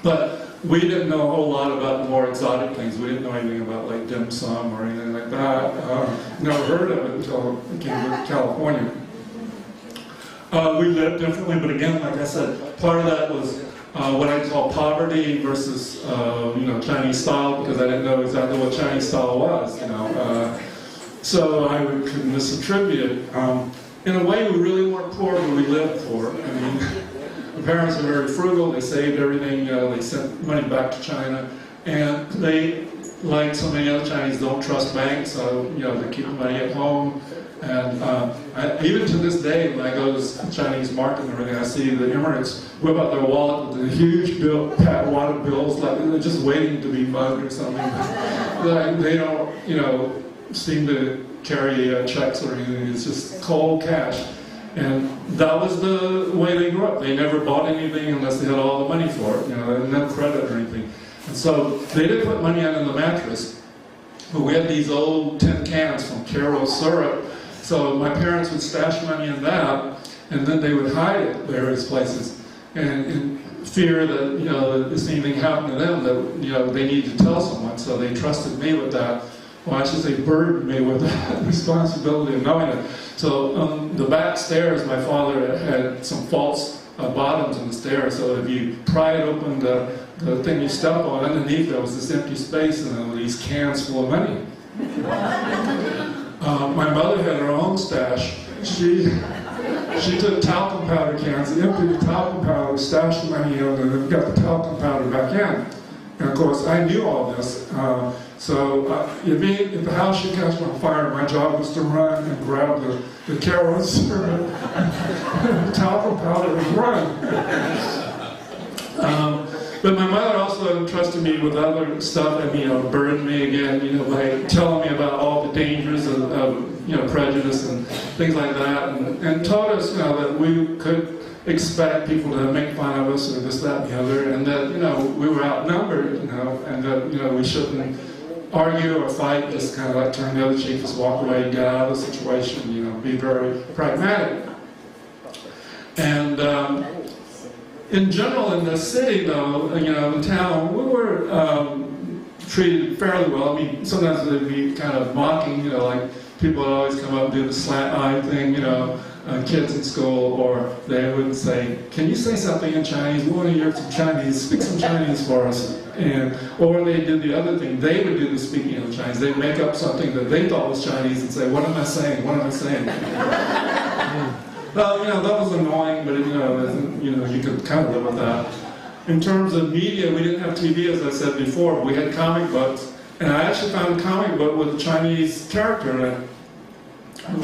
A: But we didn't know a whole lot about the more exotic things. We didn't know anything about like dim sum or anything like that. Never heard of it until we came to California. We lived differently, but again, like I said, part of that was what I call poverty versus, Chinese style, because I didn't know exactly what Chinese style was, So I could misattribute it. In a way, we really weren't poor, but we lived poor. I mean, my parents were very frugal. They saved everything. They sent money back to China, and they, like so many other Chinese, don't trust banks, so they keep the money at home. And even to this day, when I go to the Chinese market and everything, I see the immigrants whip out their wallet with the huge wadded bills, like they're just waiting to be mugged or something. They don't, seem to carry checks or anything. It's just cold cash. And that was the way they grew up. They never bought anything unless they had all the money for it. They didn't have credit or anything. And so they didn't put money under the mattress. But we had these old tin cans from Caro syrup. So my parents would stash money in that, and then they would hide it various places, and in fear that if anything happened to them, that they needed to tell someone. So they trusted me with that. Well, I should say, burdened me with that responsibility of knowing it. So on the back stairs, my father had some false bottoms in the stairs. So if you pried open the thing you step on, underneath there was this empty space, and then these cans full of money. My mother had her own stash. She took talcum powder cans, emptied the talcum powder, stashed the money in, and then got the talcum powder back in. And of course, I knew all this. If the house should catch on fire, my job was to run and grab the carrots, the talcum powder, and run. But my mother also entrusted me with other stuff and, burdened me again, by telling me about all the dangers of prejudice and things like that, and taught us, that we could expect people to make fun of us or this, that, and the other, and that, we were outnumbered, and that, we shouldn't argue or fight, just kind of like turn the other cheek, just walk away, get out of the situation, be very pragmatic. And in general, in the city, though, in town, we were treated fairly well. I mean, sometimes they'd be kind of mocking, you know, like people would always come up and do the slant eye thing, you know, kids in school, or they would say, "Can you say something in Chinese? We want to hear some Chinese. Speak some Chinese for us." And or they did the other thing. They would do the speaking of Chinese. They'd make up something that they thought was Chinese and say, "What am I saying? What am I saying?" Well, you know, that was annoying, but you know, you could kind of live with that. In terms of media, we didn't have TV, as I said before. We had comic books, and I actually found a comic book with a Chinese character in it.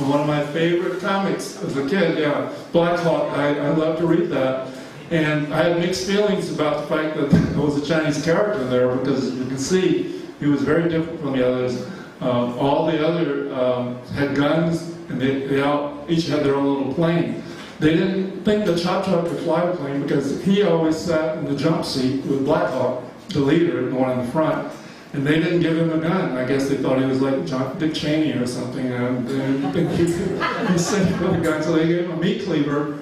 A: One of my favorite comics as a kid, yeah, Black Hawk. I loved to read that. And I had mixed feelings about the fact that there was a Chinese character there, because you can see he was very different from the others. All the other had guns, and they all each had their own little plane. They didn't think that Chop Chop could fly a plane because he always sat in the jump seat with Black Hawk, the leader, the one in the front. And they didn't give him a gun. I guess they thought he was like Dick Cheney or something. And he said he had a gun, so they gave him a meat cleaver.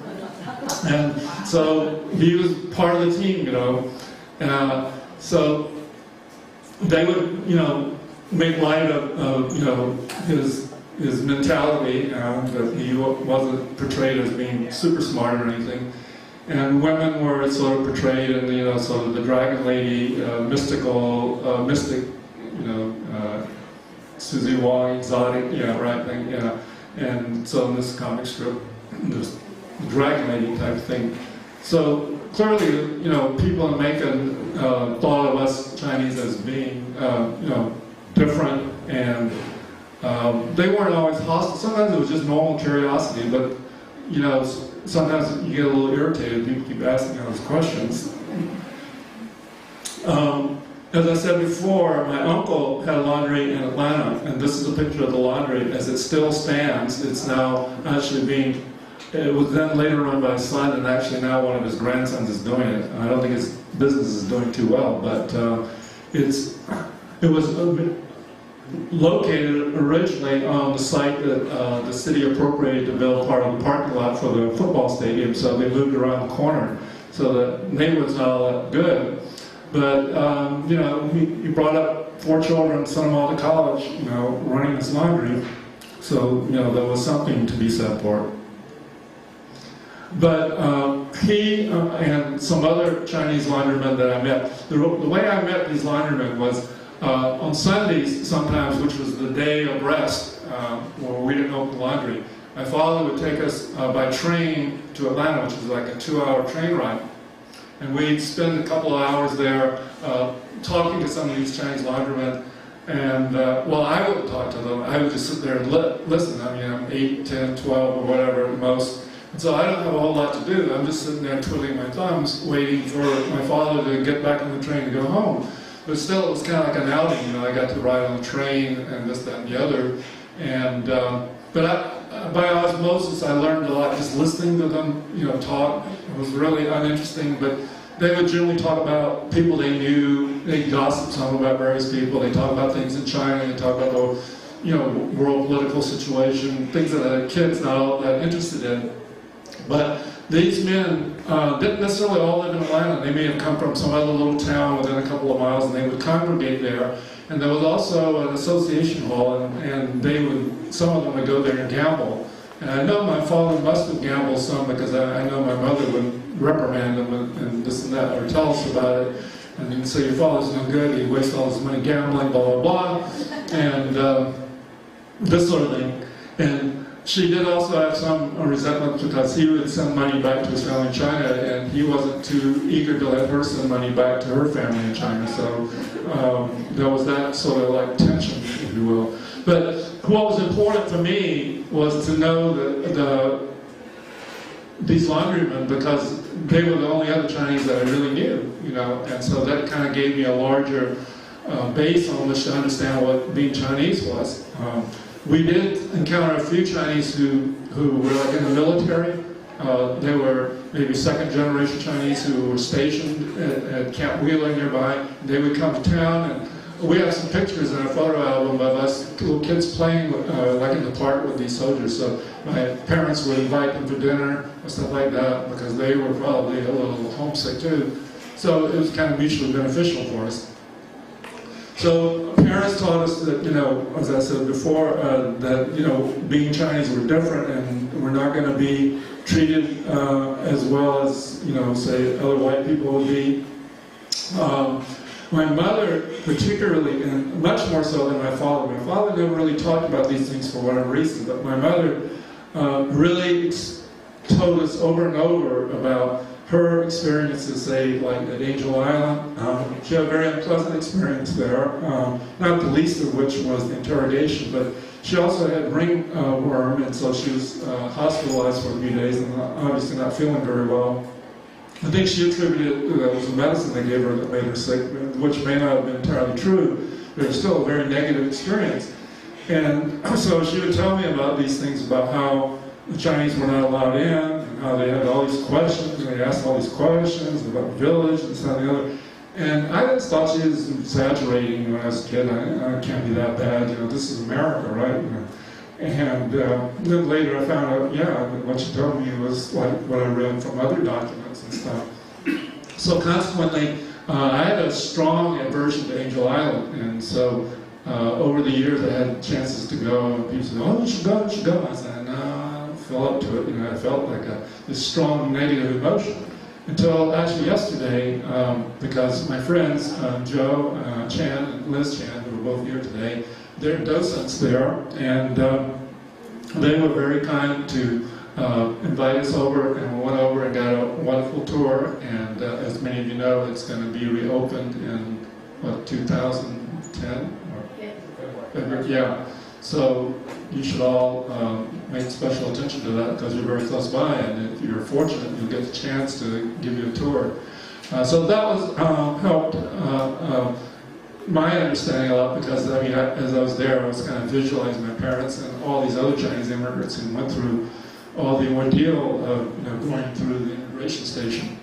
A: And so he was part of the team, you know. So they would, you know, make light of you know, his mentality, that he wasn't portrayed as being super smart or anything. And women were sort of portrayed in, you know, sort of the dragon lady, mystic, you know, Susie Wong, exotic, yeah, right thing, yeah. And so in this comic strip, there's the dragon lady type thing. So clearly, you know, people in Macon thought of us Chinese as being, you know, different, and they weren't always hostile. Sometimes it was just normal curiosity, but, you know, sometimes you get a little irritated. People keep asking those questions. As I said before, my uncle had a laundry in Atlanta, and this is a picture of the laundry as it still stands. It's now actually being, it was then later run by his son, and actually now one of his grandsons is doing it. I don't think his business is doing too well, but it was located originally on the site that the city appropriated to build part of the parking lot for the football stadium, so they moved around the corner. So the neighborhood's not all that good. But, you know, he brought up 4 children, sent them all to college, you know, running this laundry. So, you know, there was something to be said for it. But he and some other Chinese laundrymen that I met, the way I met these laundrymen was on Sundays sometimes, which was the day of rest, where we didn't open laundry. My father would take us by train to Atlanta, which is like a 2-hour train ride. And we'd spend a couple of hours there talking to some of these Chinese laundrymen. And, well, I wouldn't talk to them. I would just sit there and listen. I mean, I'm 8, 10, 12, or whatever at most. And so I don't have a whole lot to do. I'm just sitting there twiddling my thumbs, waiting for my father to get back on the train and go home. But still, it was kind of like an outing. You know, I got to ride on the train and this, that, and the other. And, by osmosis, I learned a lot just listening to them, you know, talk. It was really uninteresting, but they would generally talk about people they knew. They gossip some about various people. They talk about things in China. They talk about the, you know, world political situation, things that a kid's not all that interested in. But these men didn't necessarily all live in Atlanta. They may have come from some other little town within a couple of miles, and they would congregate there. And there was also an association hall, and they would, some of them would go there and gamble. And I know my father must have gambled some, because I know my mother would reprimand him and this and that, or tell us about it. And he'd say, your father's no good, he wastes all his money gambling, blah, blah, blah, and this sort of thing. And she did also have some resentment because he would send money back to his family in China, and he wasn't too eager to let her send money back to her family in China. So there was that sort of like tension, if you will. But what was important for me was to know these laundrymen, because they were the only other Chinese that I really knew, you know, and so that kind of gave me a larger base on which to understand what being Chinese was. We did encounter a few Chinese who were like in the military. They were maybe second-generation Chinese who were stationed at Camp Wheeler nearby. They would come to town, and we have some pictures in our photo album of us little kids playing like in the park with these soldiers. So my parents would invite them for dinner or stuff like that, because they were probably a little homesick too. So it was kind of mutually beneficial for us. So parents taught us that, as I said before, that, being Chinese we're different and we're not going to be treated as well as, say, other white people would be. My mother particularly, and much more so than my father never really talked about these things for whatever reason, but my mother really told us over and over about her experiences, say, like at Angel Island. She had a very unpleasant experience there, not the least of which was the interrogation, but she also had ringworm, and so she was hospitalized for a few days and obviously not feeling very well. I think she attributed that it was the medicine they gave her that made her sick, which may not have been entirely true, but it was still a very negative experience. And so she would tell me about these things, about how the Chinese were not allowed in, and how they had all these questions, and they asked all these questions about the village and this and the other. And I just thought she was exaggerating when I was a kid. I can't be that bad, this is America, right? And then later I found out, what she told me was like what I read from other documents and stuff. So consequently, I had a strong aversion to Angel Island, and so over the years I had chances to go, and people said, "Oh, you should go, you should go." I said, "No, I don't feel up to it." I felt like this strong negative emotion. Until actually yesterday, because my friends, Joe Chan and Liz Chan, who are both here today, they're docents there, and they were very kind to invite us over, and we went over and got a wonderful tour, and as many of you know, it's going to be reopened in, 2010? February. Yeah. So you should all make special attention to that because you're very close by, and if you're fortunate, you'll get the chance to give you a tour. So that was helped my understanding a lot because, as I was there, I was kind of visualizing my parents and all these other Chinese immigrants who went through all the ordeal of going through the immigration station.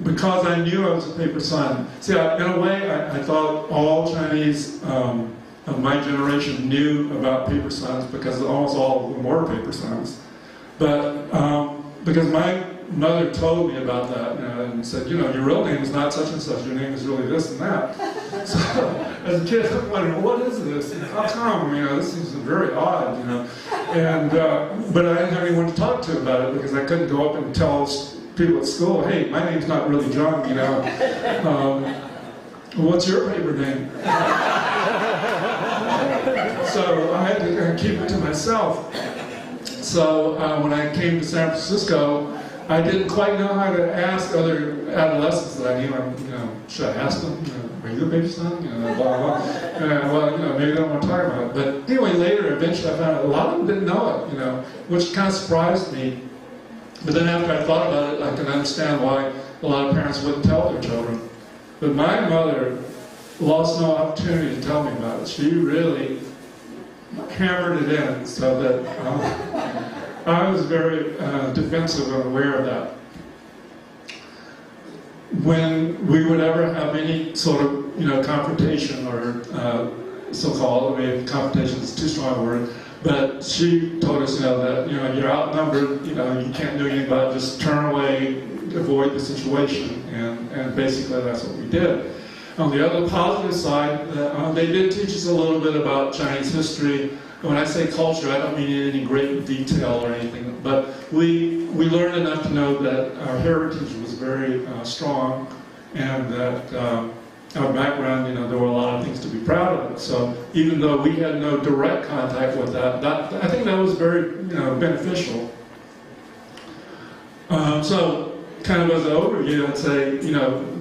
A: Because I knew I was a paper son. See, in a way, I thought all Chinese of my generation knew about paper sons because almost all of them were paper sons. But because my mother told me about that and said, your real name is not such and such, your name is really this and that. So as a kid, I'm wondering, what is this? How come? This seems very odd, And but I didn't have anyone to talk to about it because I couldn't go up and tell people at school, hey, my name's not really John, what's your paper name? So I had to keep it to myself. So when I came to San Francisco, I didn't quite know how to ask other adolescents that I knew. Should I ask them, are you a baby son? Blah, blah. Well, maybe they don't want to talk about it. But anyway, later, eventually I found out a lot of them didn't know it, which kind of surprised me. But then after I thought about it, I can understand why a lot of parents wouldn't tell their children. But my mother lost no opportunity to tell me about it. She really hammered it in so that I was very defensive and aware of that. When we would ever have any sort of, confrontation or so-called, confrontation is too strong a word, but she told us, that, you're outnumbered, you can't do anything about it, just turn away, avoid the situation, and basically that's what we did. On the other positive side, they did teach us a little bit about Chinese history. When I say culture, I don't mean in any great detail or anything, but we learned enough to know that our heritage was very strong, and that our background, there were a lot of things to be proud of. So even though we had no direct contact with that, I think that was very, beneficial. So kind of as an overview, I'd say,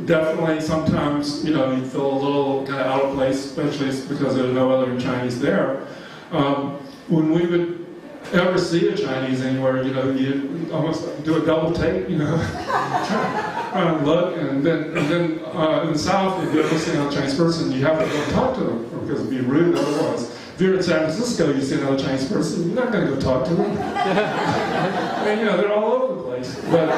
A: definitely sometimes, you feel a little kind of out of place, especially because there's no other Chinese there. When we would ever see a Chinese anywhere, you almost do a double take, try and look, and then in the South, if you ever see another Chinese person, you have to go talk to them because it'd be rude otherwise. If you're in San Francisco, you see another Chinese person, you're not going to go talk to them. They're all over the place. But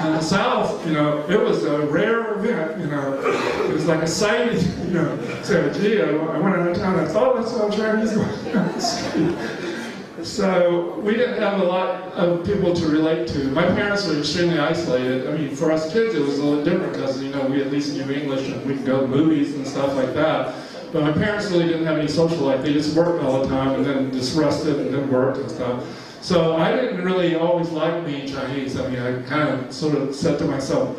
A: in the South, it was a rare event, it was like a sighting, Say, gee, I went out of town, I thought I saw a Chinese going down the street. So we didn't have a lot of people to relate to. My parents were extremely isolated. I mean, for us kids, it was a little different because, you know, we at least knew English and we could go to movies and stuff like that. But my parents really didn't have any social life. They just worked all the time and then just rested and then worked and stuff. So I didn't really always like being Chinese. I mean, I kind of sort of said to myself,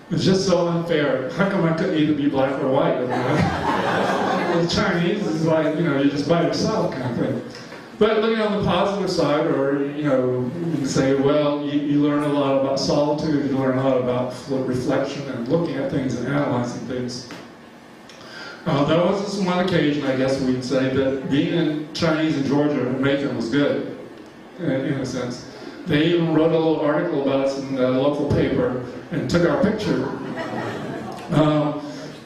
A: it's just so unfair. How come I couldn't either be black or white? I mean, the Chinese is like, you know, you're just by yourself kind of thing. But looking on the positive side, or, you know, you can say, well, you learn a lot about solitude, you learn a lot about reflection and looking at things and analyzing things. There was this one occasion, I guess we'd say, that being in Chinese in Georgia and Macon was good, in a sense. They even wrote a little article about us in the local paper and took our picture.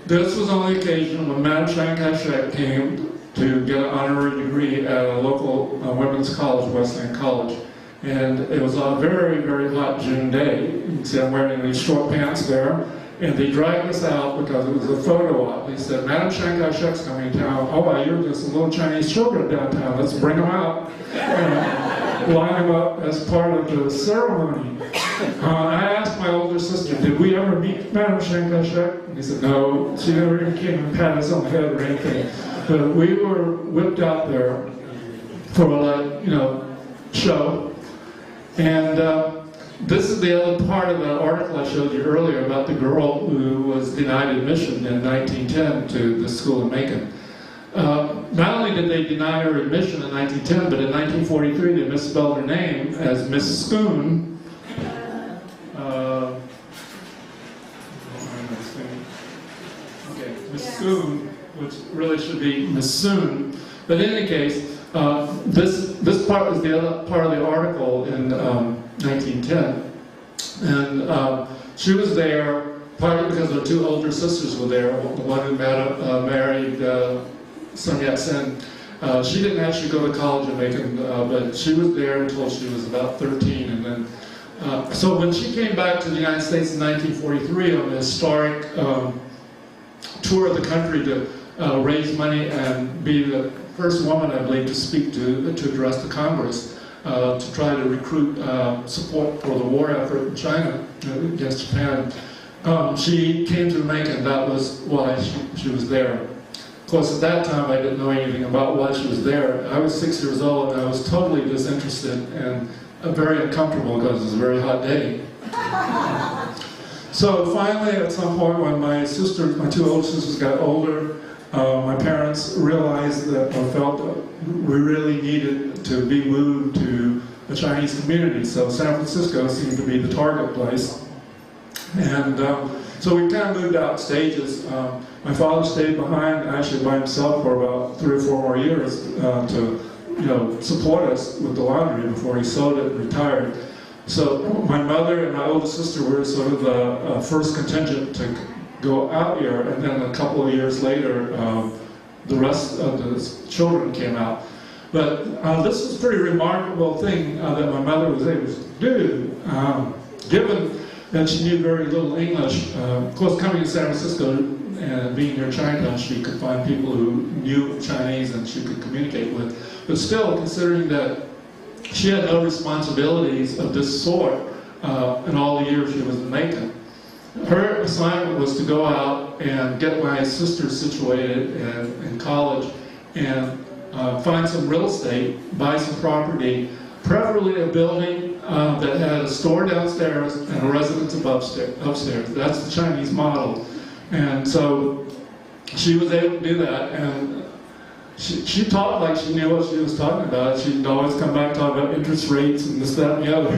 A: This was on the occasion when Madame Chiang Kai-shek came to get an honorary degree at a local women's college, Wesleyan College. And it was a very, very hot June day. You can see I'm wearing these short pants there. And they dragged us out because it was a photo op. They said, Madame Chiang Kai-shek's coming to town. Oh, I hear there's some little Chinese children downtown. Let's bring them out. Line them up as part of the ceremony. I asked my older sister, did we ever meet Madame Chiang Kai-shek? And he said, no, she never even came and patted us on the head or anything. But we were whipped out there for a, you know, show. And this is the other part of the article I showed you earlier about the girl who was denied admission in 1910 to the school in Macon. Not only did they deny her admission in 1910, but in 1943 they misspelled her name as Miss Spoon. Miss Spoon, which really should be Miss Soon. But in any case, this part was the other part of the article in 1910. And she was there partly because her two older sisters were there. The one who married Sun Yat-sen. She didn't actually go to college in Macon, but she was there until she was about 13. And then, so when she came back to the United States in 1943 on the historic tour of the country to raise money and be the first woman, I believe, to speak to address the Congress, to try to recruit support for the war effort in China against Japan. She came to Macon. That was why she was there. Of course, at that time, I didn't know anything about why she was there. I was 6 years old, and I was totally disinterested and very uncomfortable because it was a very hot day. So finally, at some point, when my two older sisters got older, my parents realized that, or felt that we really needed to be moved to a Chinese community. So San Francisco seemed to be the target place. And so we kind of moved out stages. My father stayed behind, actually by himself, for about 3 or 4 more years to, you know, support us with the laundry before he sold it and retired. So my mother and my older sister were sort of the first contingent to go out here, and then a couple of years later, the rest of the children came out. But this was a pretty remarkable thing that my mother was able to do, given that she knew very little English. Of course, coming to San Francisco and being near Chinatown, she could find people who knew Chinese and she could communicate with. But still, considering that she had no responsibilities of this sort in all the years she was in Macon, her assignment was to go out and get my sister situated in college and find some real estate, buy some property, preferably a building that had a store downstairs and a residence upstairs. That's the Chinese model. And so she was able to do that, and she talked like she knew what she was talking about. She'd always come back and talk about interest rates and this, that, and the other.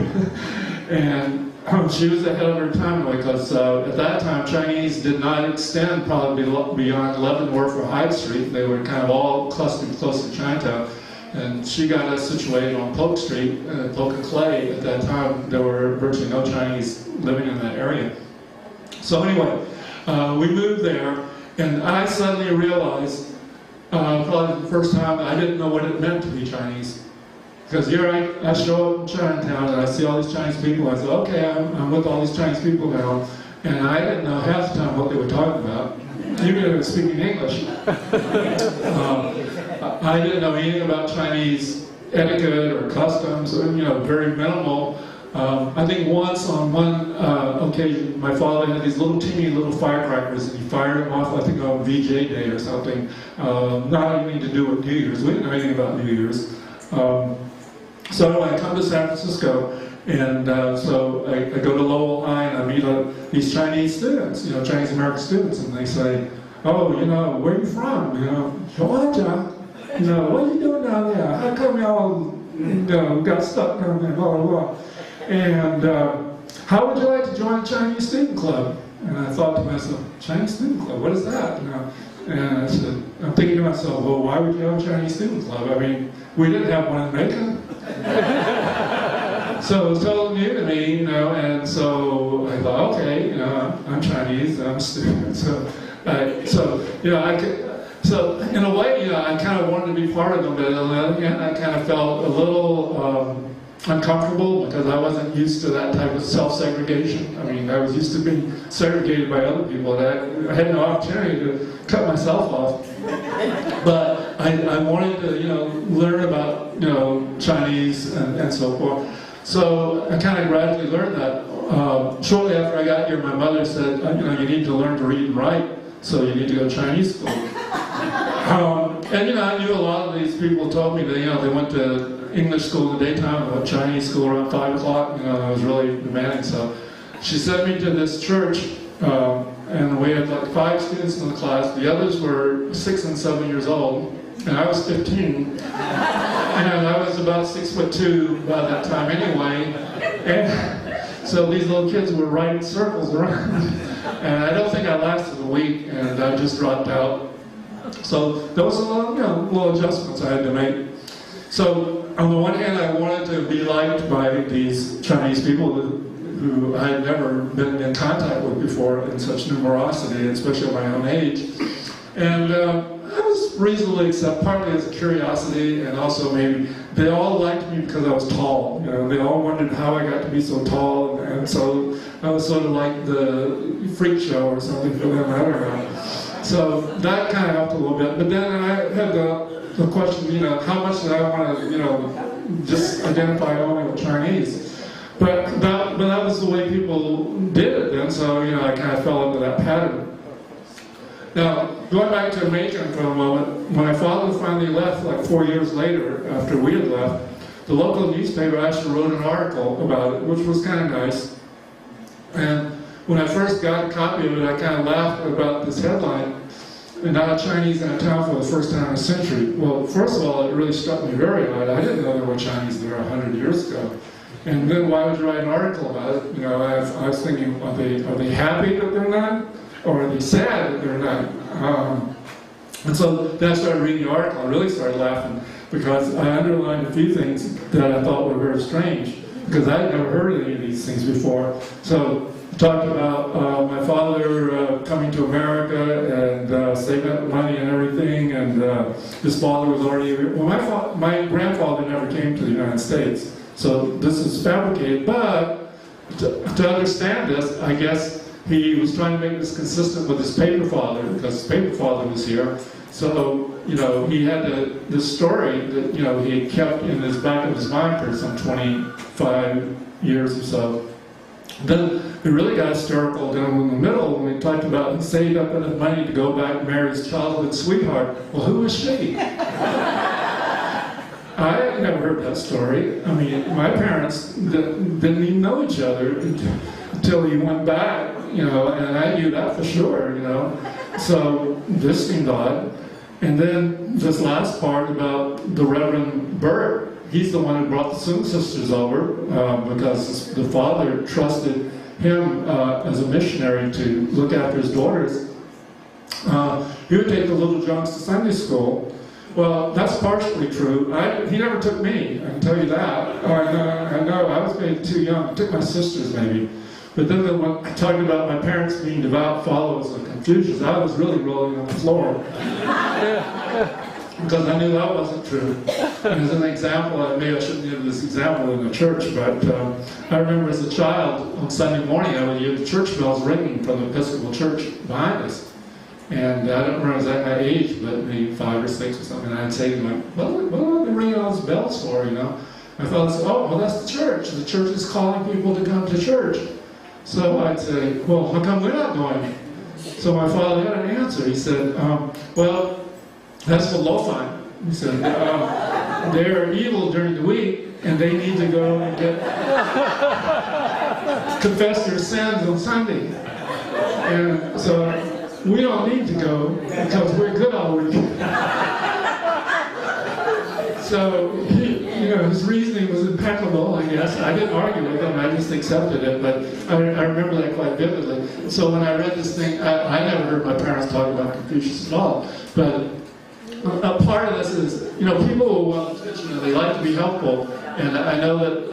A: And she was ahead of her time because at that time Chinese did not extend probably beyond Leavenworth or Hyde Street. They were kind of all clustered close to Chinatown. And she got us situated on Polk Street, Polk and Clay. At that time, there were virtually no Chinese living in that area. So anyway, we moved there, and I suddenly realized, probably the first time, I didn't know what it meant to be Chinese. Because here I show up in Chinatown and I see all these Chinese people. I said, okay, I'm with all these Chinese people now. And I didn't know half the time what they were talking about, even if they were speaking English. I didn't know anything about Chinese etiquette or customs, or, very minimal. I think once on one occasion, my father had these teeny little firecrackers, and he fired them off, I think on VJ Day or something. Not anything to do with New Year's. We didn't know anything about New Year's. So I come to San Francisco, and so I go to Lowell High, and I meet these Chinese students, Chinese American students, and they say, "Oh, where are you from? Georgia. What are you doing down there? How come y'all, got stuck down there? Blah blah blah." And how would you like to join a Chinese student club? And I thought to myself, Chinese student club, what is that? And I said, I'm thinking to myself, well, why would you have a Chinese student club? I mean, we didn't have one in Macon. So it was totally new to me, and so I thought, okay, I'm Chinese, I'm a student. So in a way, I kind of wanted to be part of them, but on the other hand, I kind of felt a little uncomfortable because I wasn't used to that type of self-segregation. I mean, I was used to being segregated by other people, and I had no opportunity to cut myself off. But I wanted to, learn about, Chinese and so forth. So I kind of gradually learned that. Shortly after I got here, my mother said, you need to learn to read and write, so you need to go to Chinese school. And I knew a lot of these people told me that, they went to English school in the daytime and went to Chinese school around 5 o'clock. I was really demanding. So she sent me to this church, and we had like 5 students in the class. The others were 6 and 7 years old, and I was 15. And I was about 6'2" by that time anyway. And so these little kids were writing circles around. And I don't think I lasted a week, and I just dropped out. So there was a lot, little adjustments I had to make. So on the one hand, I wanted to be liked by these Chinese people who I had never been in contact with before in such numerosity, especially at my own age. And I was reasonably accepted, partly as a curiosity, and also maybe they all liked me because I was tall. They all wondered how I got to be so tall, and so I was sort of like the freak show or something for them. I don't know. So that kind of helped a little bit. But then I had the question, how much did I want to, just identify only with Chinese? But that was the way people did it then, so, I kind of fell into that pattern. Now, going back to Macon for a moment, when my father finally left, like 4 years later, after we had left, the local newspaper actually wrote an article about it, which was kind of nice. And when I first got a copy of it, I kind of laughed about this headline, "Not a Chinese in a town for the first time in a century." Well, first of all, it really struck me very odd. I didn't know there were Chinese there 100 years ago. And then why would you write an article about it? I was thinking, are they happy that they're not? Or are they sad that they're not? And so then I started reading the article. I really started laughing because I underlined a few things that I thought were very strange, because I had never heard of any of these things before. So talked about my father coming to America and saving up money and everything, and his father was already. Well, my grandfather never came to the United States, so this is fabricated. But to understand this, I guess he was trying to make this consistent with his paper father, because his paper father was here. So he had this story that he had kept in his back of his mind for some 25 years or so. Then it really got hysterical down in the middle when we talked about he saved up enough money to go back and marry his childhood sweetheart. Well, who was she? I had never heard that story. I mean, my parents didn't even know each other until he went back, and I knew that for sure, So this seemed odd. And then this last part about the Reverend Burt, he's the one who brought the Sung sisters over because the father trusted him as a missionary to look after his daughters. He would take the little Johns to Sunday school. Well, that's partially true. He never took me, I can tell you that. I know, I was maybe too young. I took my sisters maybe. But then when I talked about my parents being devout followers of Confucius, I was really rolling on the floor. Because I knew that wasn't true. And as an example, maybe I shouldn't give this example in the church, but I remember as a child, on Sunday morning, I would hear the church bells ringing from the Episcopal church behind us. And I don't remember exactly my age, but maybe 5 or 6 or something, and I'd say to them, what are they ringing all those the bells for, you know? My father said, oh, well, that's the church. The church is calling people to come to church. So I'd say, well, how come we're not going? So my father had an answer. He said, well, that's for Lo-Fi. He said, they're evil during the week, and they need to go and confess their sins on Sunday. And so we don't need to go because we're good all week. So his reasoning was impeccable, I guess. I didn't argue with him, I just accepted it, but I remember that quite vividly. So when I read this thing, I never heard my parents talk about Confucius at all, but a part of this is, people who are well-intentioned, they like to be helpful, and I know that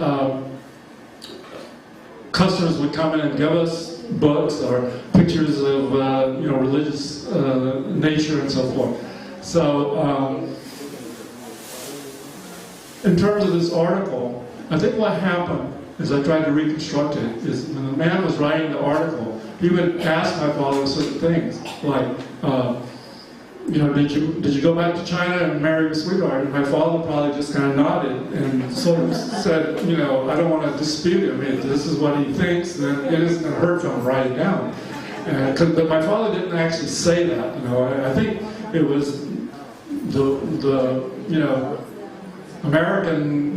A: customers would come in and give us books or pictures of religious nature and so forth. So in terms of this article, I think what happened, as I tried to reconstruct it, is when the man was writing the article, he would ask my father certain things, like, did you go back to China and marry your sweetheart? And my father probably just kind of nodded and sort of said, I don't want to dispute him. If this is what he thinks, then it isn't going to hurt for him to write it down. But my father didn't actually say that. I think it was the American,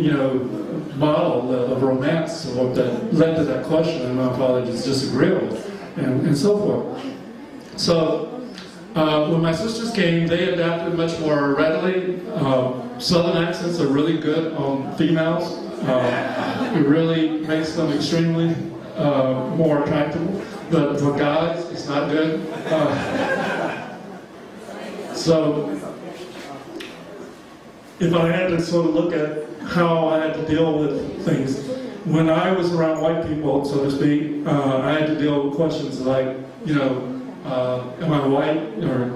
A: model of romance that led to that question, and my father just disagreed with, and so forth. So when my sisters came, they adapted much more readily. Southern accents are really good on females. It really makes them extremely more attractive. But for guys, it's not good. So if I had to sort of look at how I had to deal with things, when I was around white people, so to speak, I had to deal with questions like, am I white, or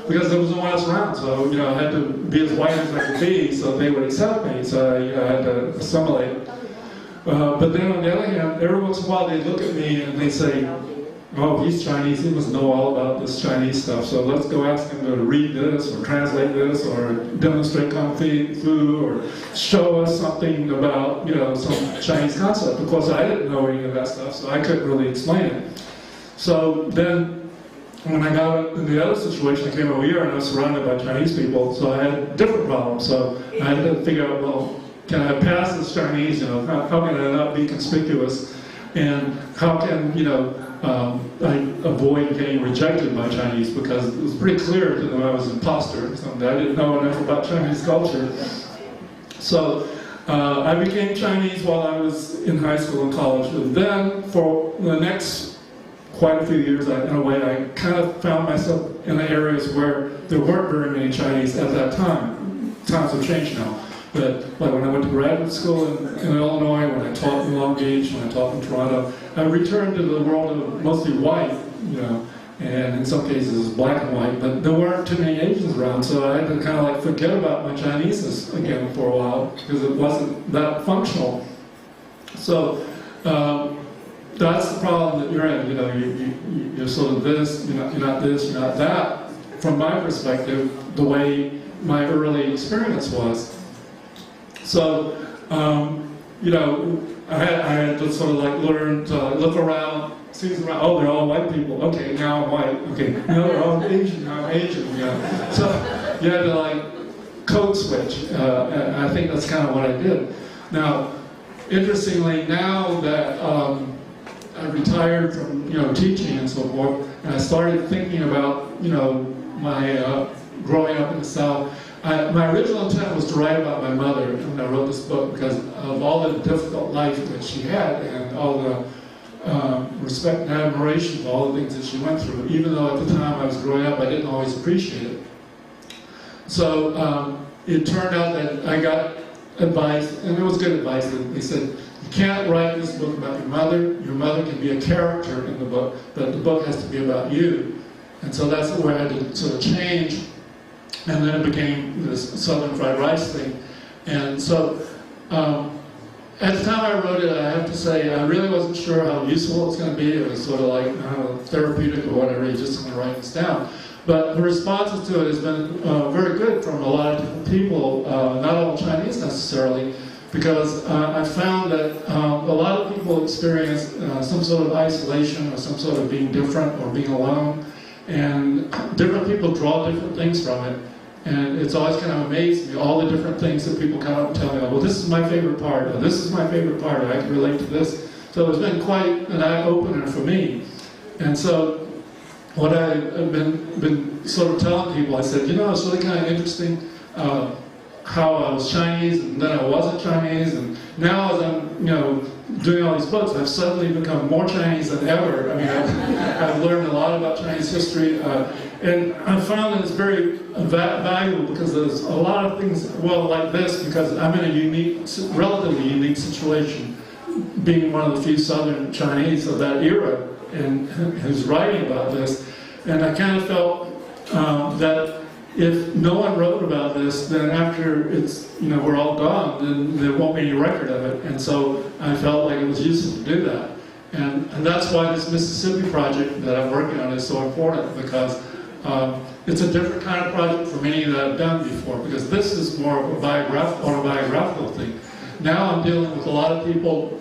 A: because there was no one else around, so I had to be as white as I could be, so they would accept me. So I had to assimilate. But then on the other hand, every once in a while they look at me and they say, "Oh, he's Chinese. He must know all about this Chinese stuff. So let's go ask him to read this, or translate this, or demonstrate kung fu, or show us something about some Chinese concept." Of course, I didn't know any of that stuff, so I couldn't really explain it. So then, when I got in the other situation, I came over here and I was surrounded by Chinese people, so I had different problems. So I had to figure out, well, can I pass this Chinese? How can I not be conspicuous? And how can, I avoid getting rejected by Chinese? Because it was pretty clear to them I was an imposter. So I didn't know enough about Chinese culture. So I became Chinese while I was in high school and college. And then for the next quite a few years, in a way, I kind of found myself in the areas where there weren't very many Chinese at that time. Times have changed now. But like when I went to graduate school in Illinois, when I taught in Long Beach, when I taught in Toronto, I returned to the world of mostly white, and in some cases black and white, but there weren't too many Asians around, so I had to kind of forget about my Chineseness again for a while, because it wasn't that functional. So that's the problem that you're in. You're sort of this, you're not this, you're not that. From my perspective, the way my early experience was. So, I had to sort of learn to look around, see around. Oh, they're all white people. Okay, now I'm white. Okay, they're all Asian. Now I'm Asian. So you had to code switch. And I think that's kind of what I did. Now, interestingly, now that I retired from teaching and so forth, and I started thinking about my growing up in the South. My original intent was to write about my mother when I wrote this book, because of all the difficult life that she had and all the respect and admiration for all the things that she went through. Even though at the time I was growing up, I didn't always appreciate it. So it turned out that I got advice, and it was good advice. They said, you can't write this book about your mother. Your mother can be a character in the book, but the book has to be about you. And so that's where I had to sort of change. And then it became this Southern fried rice thing. And so, at the time I wrote it, I have to say, I really wasn't sure how useful it was going to be. It was sort of like, therapeutic or whatever, you just going to write this down.
B: But the responses to it has been very good from a lot of different people, not all Chinese necessarily, because I found that a lot of people experience some sort of isolation or some sort of being different or being alone, and different people draw different things from it. And it's always kind of amazed me, all the different things that people come up and tell me, well, this is my favorite part, or this is my favorite part, or I can relate to this. So it's been quite an eye-opener for me. And so what I've been sort of telling people, I said, you know, it's really kind of interesting how I was Chinese and then I wasn't Chinese, and now as I'm, you know, doing all these books, I've suddenly become more Chinese than ever. I mean, I've learned a lot about Chinese history, and I found that it's very valuable because there's a lot of things, well, like this, because I'm in a unique, relatively unique situation, being one of the few Southern Chinese of that era, and who's writing about this, and I kind of felt that if no one wrote about this, then after it's, you know, we're all gone, then there won't be any record of it. And so I felt like it was useful to do that. And that's why this Mississippi project that I'm working on is so important, because it's a different kind of project from any that I've done before, because this is more of a autobiographical thing. Now I'm dealing with a lot of people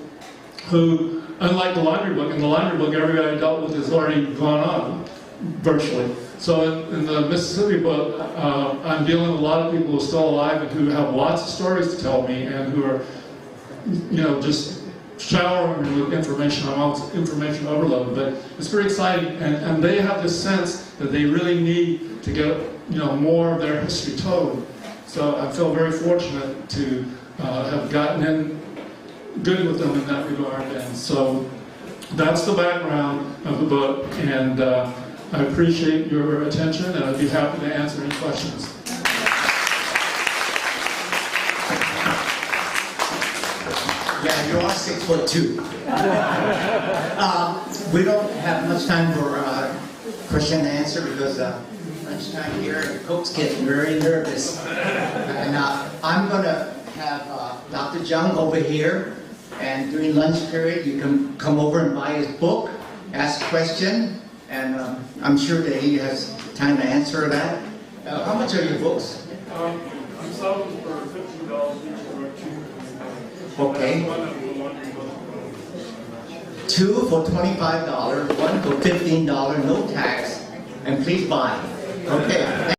B: who, unlike the Laundry Book, in the Laundry Book everybody I dealt with has already gone on, virtually. So in the Mississippi book, I'm dealing with a lot of people who are still alive and who have lots of stories to tell me, and who are, you know, just showering me with information. I'm almost information overload, but it's pretty exciting, and they have this sense that they really need to get, you know, more of their history told. So I feel very fortunate to have gotten in good with them in that regard, and so that's the background of the book, and I appreciate your attention, and I'd be happy to answer any questions.
C: Yeah, you are 6'2". We don't have much time for question and answer because lunchtime here, and folks get very nervous. And I'm going to have Dr. Jung over here, and during lunch period, you can come over and buy his book, ask a question. And I'm sure that he has time to answer that. How much are your books?
B: I'm selling for $15 each.
C: Okay. Two for $25, one for $15, no tax. And please buy. Okay.